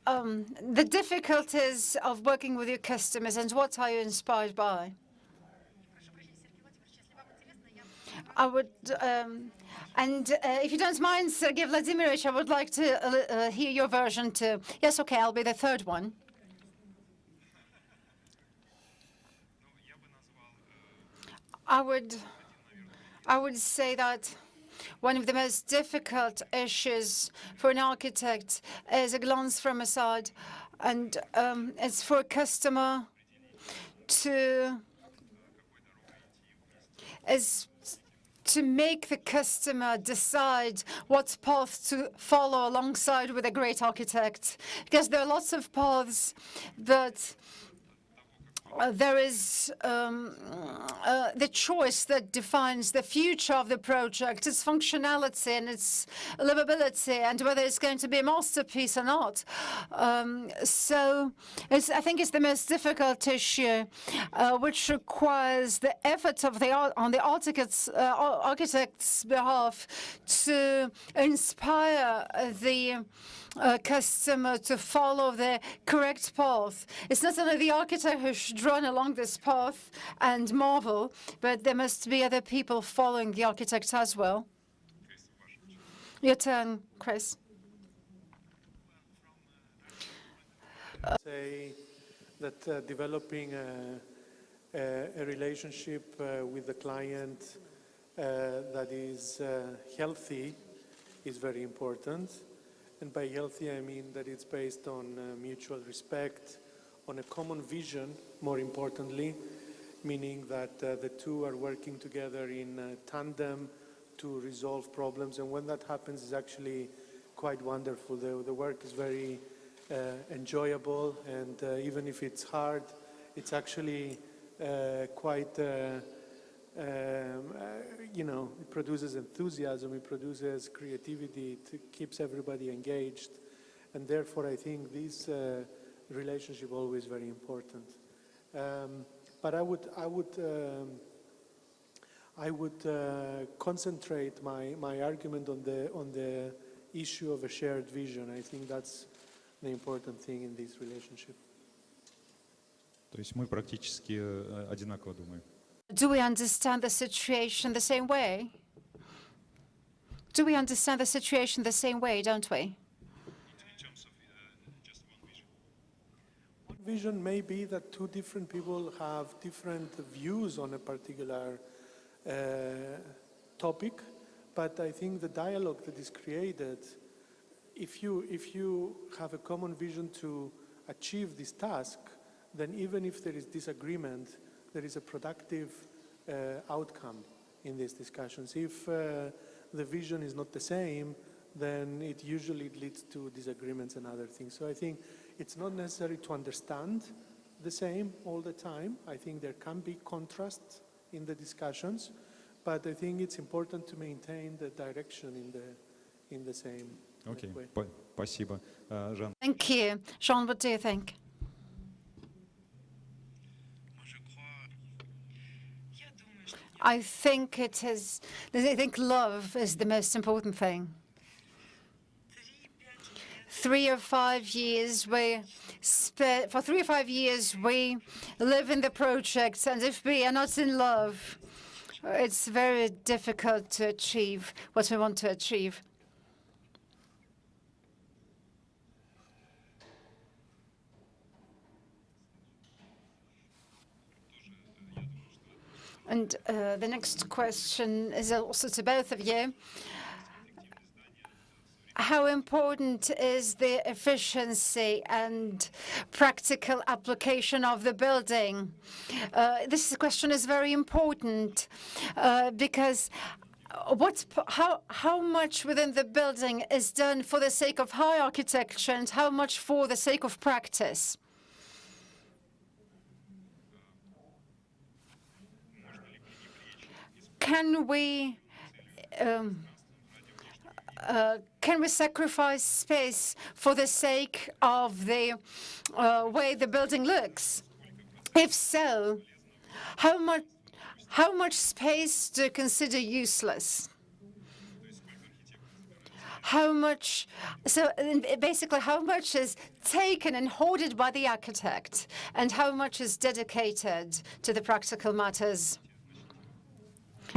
The difficulties of working with your customers, and what are you inspired by? I would, and if you don't mind, Sergei Vladimirovich, I would like to hear your version too. Yes, okay, I'll be the third one. I would say that one of the most difficult issues for an architect is a glance from aside, and it's for a customer to make the customer decide what path to follow alongside with a great architect. Because there are lots of paths, but there is the choice that defines the future of the project, its functionality and its livability, and whether it's going to be a masterpiece or not. So I think it's the most difficult issue, which requires the effort of on the architect's behalf to inspire the customer to follow the correct path. It's not only the architect who should run along this path and marvel, but there must be other people following the architect as well. Your turn, Chris. Say that developing a relationship with the client that is healthy is very important. And by healthy, I mean that it's based on mutual respect, on a common vision, more importantly, meaning that the two are working together in tandem to resolve problems. And when that happens, it's actually quite wonderful. The work is very enjoyable, and even if it's hard, it's actually quite, you know, it produces enthusiasm, it produces creativity, it keeps everybody engaged. And therefore, I think this relationship always very important. But I would concentrate my argument on the issue of a shared vision. I think that's the important thing in this relationship. То есть мы практически одинаково думаем. Do we understand the situation the same way? Do we understand the situation the same way, don't we? Vision may be that two different people have different views on a particular topic, but I think the dialogue that is created, if you have a common vision to achieve this task, then even if there is disagreement, there is a productive outcome in these discussions. If the vision is not the same, then it usually leads to disagreements and other things. So I think it's not necessary to understand the same all the time. I think there can be contrast in the discussions, but I think it's important to maintain the direction in the same way. Спасибо. Жан. Thank you. Jean, what do you think? I think love is the most important thing. 3 or 5 years, for 3 or 5 years, we live in the project, and if we are not in love, it's very difficult to achieve what we want to achieve. And the next question is also to both of you. How important is the efficiency and practical application of the building? This question is very important because how much within the building is done for the sake of high architecture and how much for the sake of practice? Can we sacrifice space for the sake of the way the building looks? If so, how much space do you consider useless? Basically, how much is taken and hoarded by the architect, and how much is dedicated to the practical matters?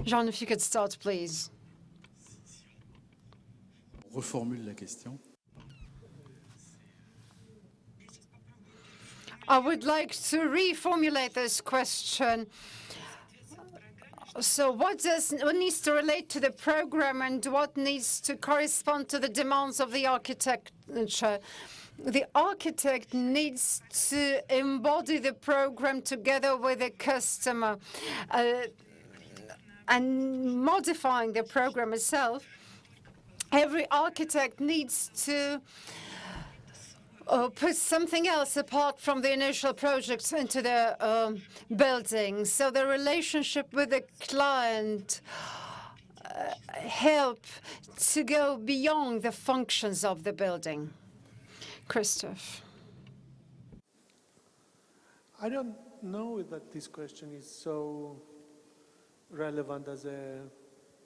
Jean, if you could start, please. Reformule la question. I would like to reformulate this question. So what needs to relate to the program and what needs to correspond to the demands of the architecture? The architect needs to embody the program together with the customer. and modifying the program itself, every architect needs to put something else apart from the initial project into the building. So the relationship with the client help to go beyond the functions of the building. Christos. I don't know that this question is so relevant as a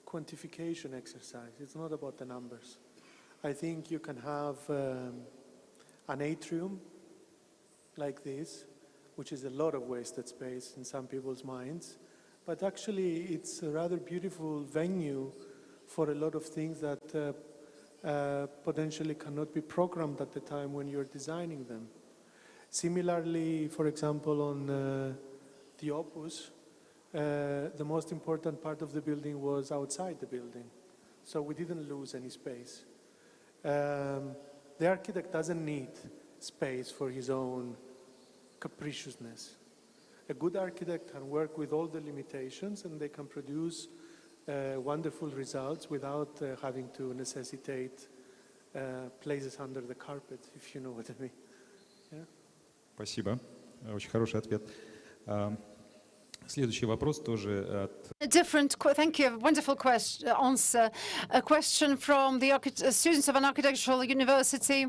quantification exercise. It's not about the numbers. I think you can have an atrium like this, which is a lot of wasted space in some people's minds, but actually it's a rather beautiful venue for a lot of things that potentially cannot be programmed at the time when you're designing them. Similarly, for example, on the Opus, the most important part of the building was outside the building, so we didn't lose any space. The architect doesn't need space for his own capriciousness. A good architect can work with all the limitations and they can produce wonderful results without having to necessitate places under the carpet, if you know what I mean. Yeah? Спасибо. Очень хороший ответ. Следующий вопрос тоже от... Thank you. Wonderful answer. A question from the students of an architectural university.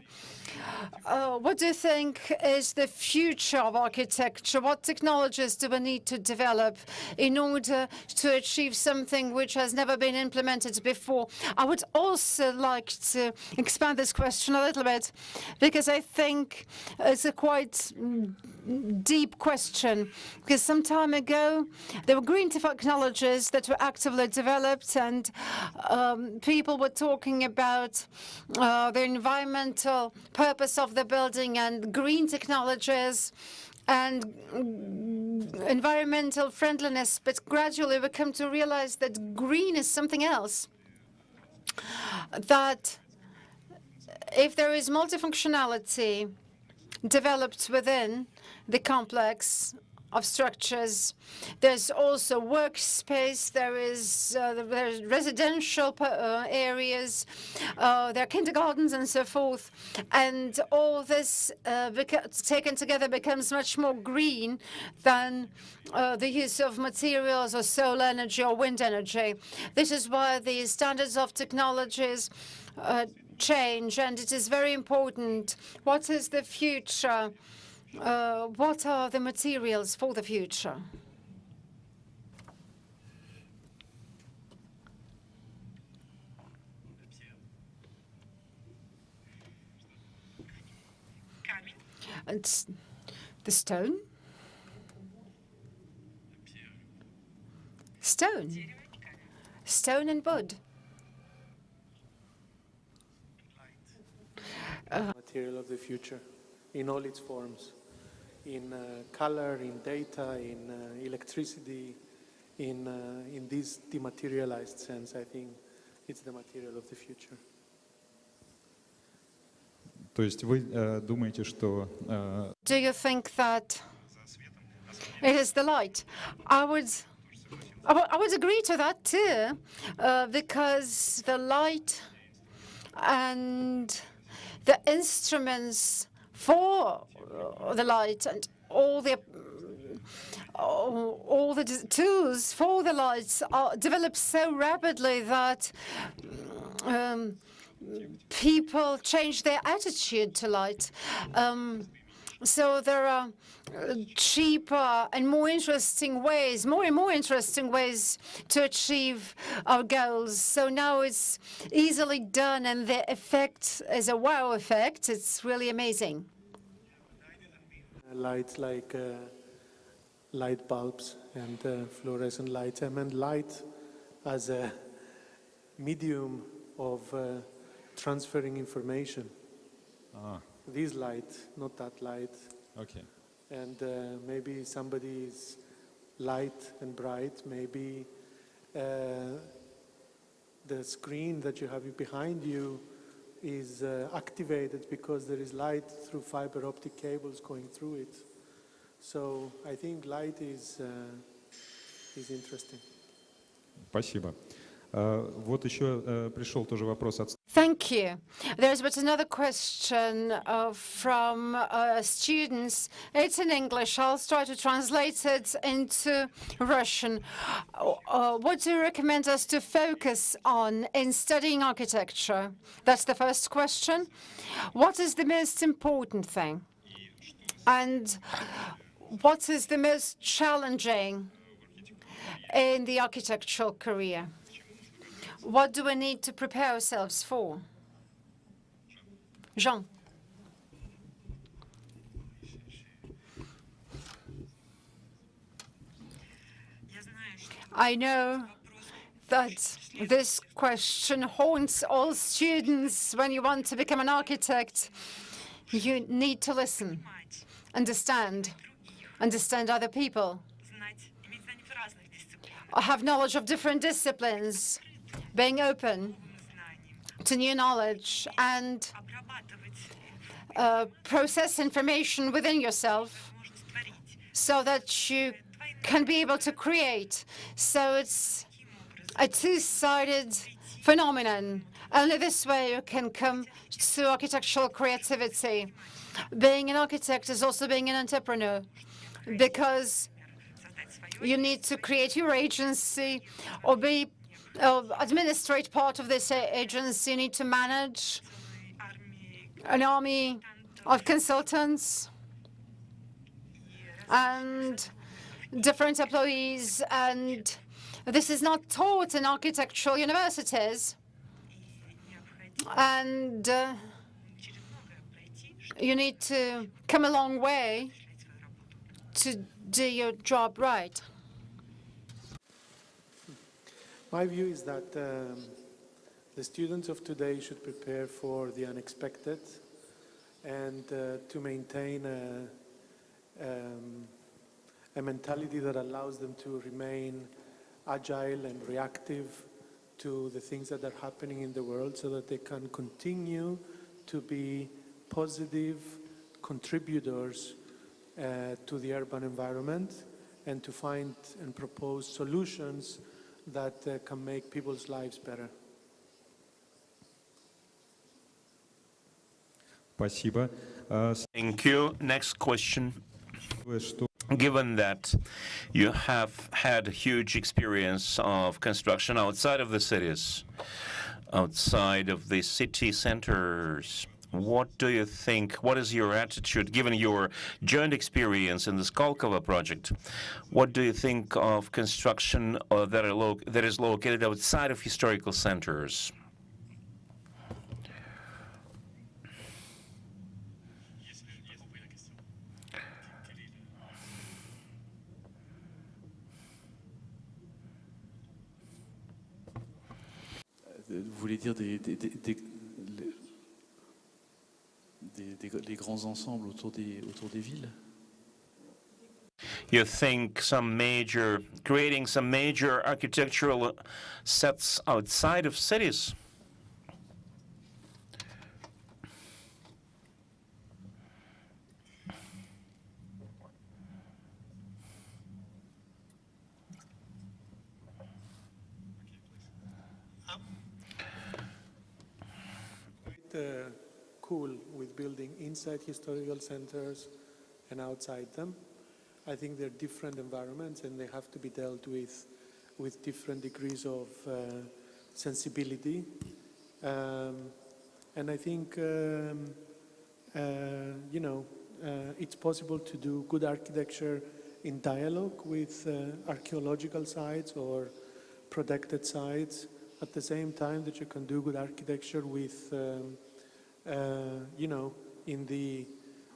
What do you think is the future of architecture? What technologies do we need to develop in order to achieve something which has never been implemented before? I would also like to expand this question a little bit, because I think it's a quite deep question. Because some time ago, there were green technologies that were actively developed, and people were talking about the environmental purpose of the building and green technologies and environmental friendliness. But gradually we come to realize that green is something else. That if there is multifunctionality developed within the complex of structures, there's also workspace, there's residential areas, there are kindergartens and so forth, and all this taken together becomes much more green than the use of materials or solar energy or wind energy. This is why the standards of technologies change, and it is very important. What is the future? What are the materials for the future? It's the stone. Stone and wood. Material of the future in all its forms. In color, in data, in electricity, in this dematerialized sense, I think it's the material of the future. То есть вы думаете, что... Do you think that it is the light? I would agree to that too, because the light and the instruments for the light and all the tools for the lights are developed so rapidly that people change their attitude to light. So there are cheaper and more interesting ways, more and more interesting ways to achieve our goals. So now it's easily done, and the effect is a wow effect. It's really amazing. Lights like light bulbs and fluorescent lights. I meant light as a medium of transferring information. This light, not that light. Okay. And maybe somebody's light and bright, maybe the screen that you have behind you is activated because there is light through fiber optic cables going through it. So I think light is interesting. Спасибо. Вот еще пришел тоже вопрос от... Thank you. There's but another question from students. It's in English. I'll try to translate it into Russian. What do you recommend us to focus on in studying architecture? That's the first question. What is the most important thing? And what is the most challenging in the architectural career? What do we need to prepare ourselves for? Jean. I know that this question haunts all students when you want to become an architect. You need to listen, understand other people, have knowledge of different disciplines, being open to new knowledge, and process information within yourself so that you can be able to create. So it's a two-sided phenomenon. Only this way you can come to architectural creativity. Being an architect is also being an entrepreneur, because you need to create your agency or administrate part of this agency. You need to manage an army of consultants and different employees, and this is not taught in architectural universities. And you need to come a long way to do your job right. My view is that the students of today should prepare for the unexpected and to maintain a mentality that allows them to remain agile and reactive to the things that are happening in the world, so that they can continue to be positive contributors to the urban environment, and to find and propose solutions that can make people's lives better. Спасибо. Thank you. Next question. Given that you have had a huge experience of construction outside of the cities, outside of the city centers, what do you think, what is your attitude, given your joint experience in the Skolkovo project? What do you think of construction that is located outside of historical centers? Vous voulez dire les grands ensembles autour des villes? You think creating some major architectural sets outside of cities? Cool with building inside historical centers and outside them. I think they're different environments, and they have to be dealt with different degrees of sensibility. And I think it's possible to do good architecture in dialogue with archaeological sites or protected sites, at the same time that you can do good architecture with in the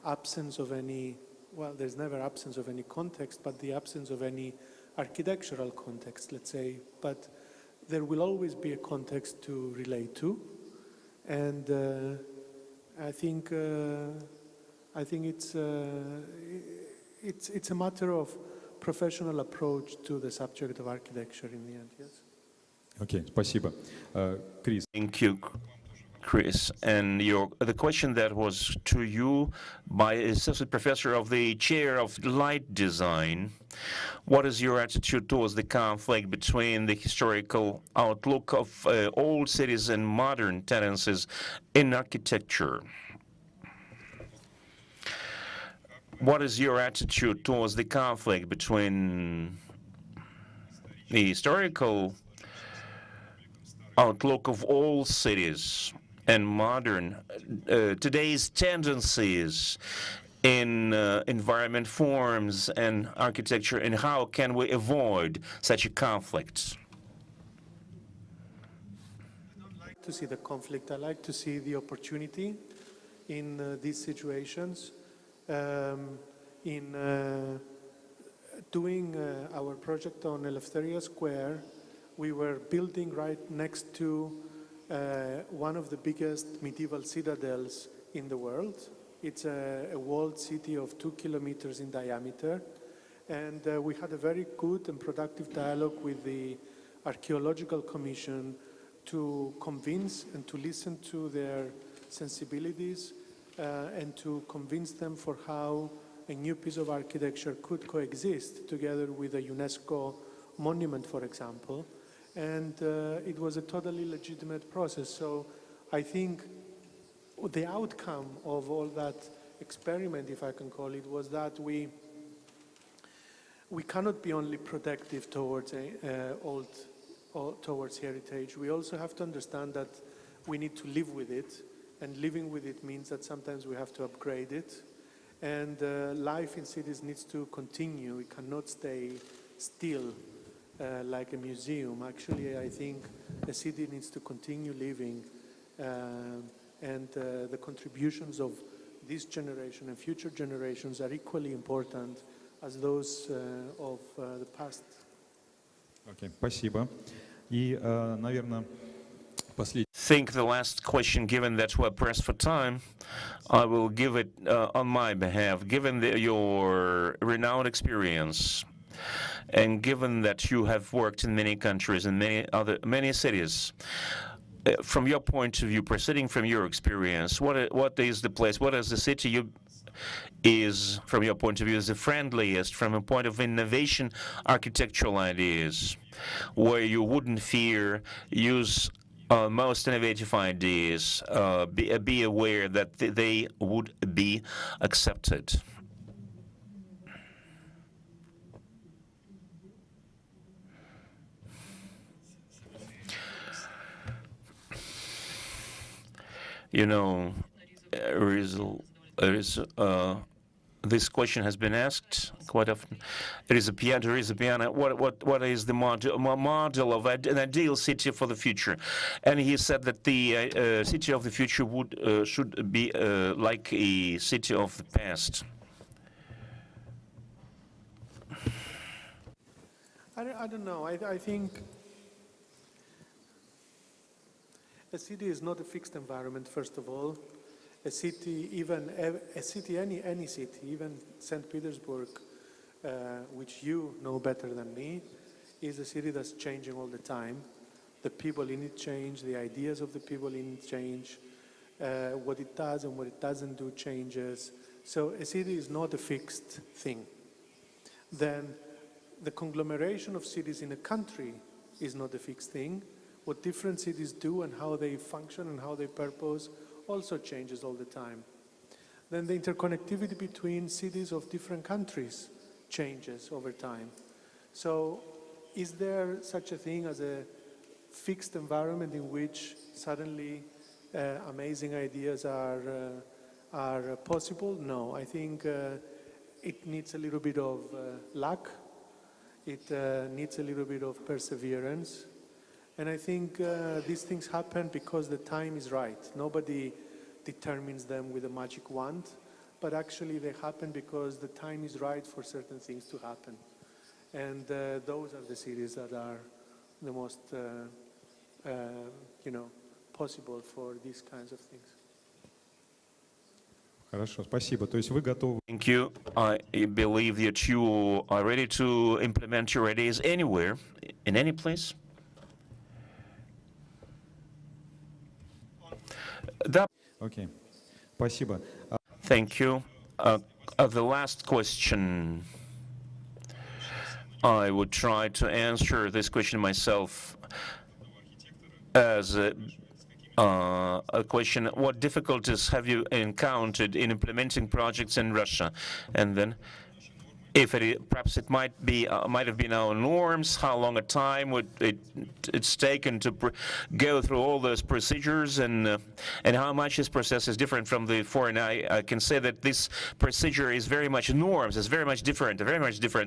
absence of any, well, there's never absence of any context, but the absence of any architectural context, let's say. But there will always be a context to relate to. And I think it's a matter of professional approach to the subject of architecture in the end, yes. Окей, спасибо. Крис. Thank you, Chris, and the question that was to you by associate professor of the chair of light design. What is your attitude towards the conflict between the historical outlook of old cities and modern tendencies in architecture? What is your attitude towards the conflict between the historical outlook of old cities and modern today's tendencies in environment forms and architecture, and how can we avoid such a conflict? I don't like to see the conflict. I like to see the opportunity in these situations. In doing our project on Eleftheria Square, we were building right next to one of the biggest medieval citadels in the world. It's a walled city of 2 kilometers in diameter. And we had a very good and productive dialogue with the Archaeological Commission to convince and to listen to their sensibilities and to convince them for how a new piece of architecture could coexist together with a UNESCO monument, for example. And it was a totally legitimate process. So I think the outcome of all that experiment, if I can call it, was that we cannot be only protective towards towards heritage. We also have to understand that we need to live with it, and living with it means that sometimes we have to upgrade it. And life in cities needs to continue. It cannot stay still like a museum. Actually, I think a city needs to continue living, and the contributions of this generation and future generations are equally important as those of the past. Okay, спасибо. И, наверное, последний. Think the last question, given that we're pressed for time, I will give it on my behalf. Given your renowned experience, and given that you have worked in many countries and many cities, from your point of view, proceeding from your experience, what is the place? What is the city you is, from your point of view, is the friendliest from a point of innovation, architectural ideas, where you wouldn't fear use most innovative ideas, be aware that they would be accepted? You know, this question has been asked quite often. What is the model of an ideal city for the future? And he said that the city of the future should be like a city of the past. I don't know. I think a city is not a fixed environment, first of all. A city, any city, even St. Petersburg, which you know better than me, is a city that's changing all the time. The people in it change, the ideas of the people in it change, what it does and what it doesn't do changes. So a city is not a fixed thing. Then the conglomeration of cities in a country is not a fixed thing. What different cities do and how they function and how they purpose also changes all the time. Then the interconnectivity between cities of different countries changes over time. So is there such a thing as a fixed environment in which suddenly amazing ideas are possible? No, I think it needs a little bit of luck. It needs a little bit of perseverance. And I think these things happen because the time is right. Nobody determines them with a magic wand, but actually they happen because the time is right for certain things to happen. And those are the cities that are the most, possible for these kinds of things. Хорошо, спасибо. То есть вы готовы? Thank you. I believe that you are ready to implement your ideas anywhere, in any place. Okay. Спасибо. Thank you. The last question. I would try to answer this question myself as a question: what difficulties have you encountered in implementing projects in Russia? And then, if perhaps it might have been our norms, how long a time would it's taken to go through all those procedures, and how much this process is different from the foreign. I can say that this procedure is very much norms. It's very much different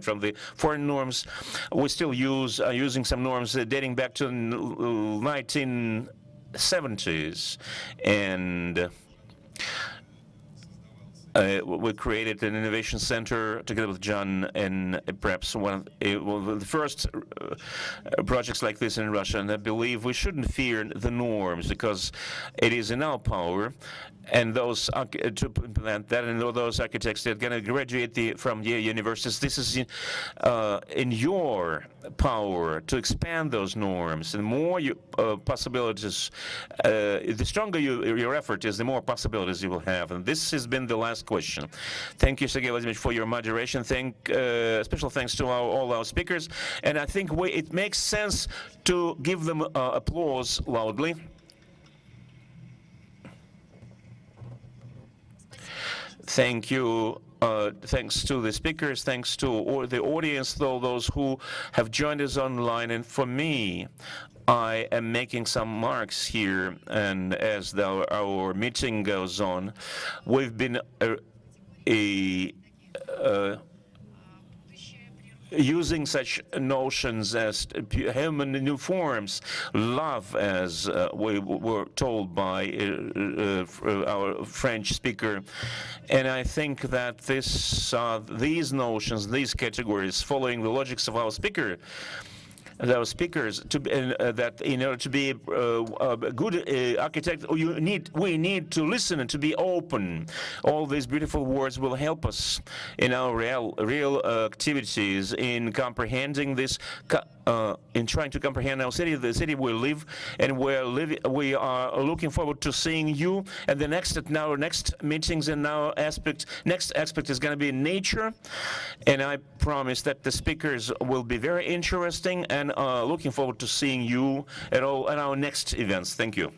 from the foreign norms. We still using some norms dating back to the 1970s, and we created an innovation center together with John, and perhaps one of the first projects like this in Russia. And I believe we shouldn't fear the norms, because it is in our power, and those to implement that, and those architects that are going to graduate from the universities. This is in your power to expand those norms, and more possibilities. The stronger your effort is, the more possibilities you will have. And this has been the last question. Thank you, Sergei Vladimirovich, for your moderation. Special thanks to all our speakers. And I think it makes sense to give them applause loudly. Thank you. Thanks to the speakers, thanks to the audience, those who have joined us online. And for me, I am making some marks here, and as our meeting goes on, we've been using such notions as human new forms, love, as we were told by our French speaker. And I think that these notions, these categories, following the logics of our speakers, that in order to be a good architect, we need to listen and to be open. All these beautiful words will help us in our real activities, in comprehending this, in trying to comprehend our city, the city we live, and we are looking forward to seeing you at our next meetings. And next aspect is going to be nature, and I promise that the speakers will be very interesting, and looking forward to seeing you at our next events. Thank you.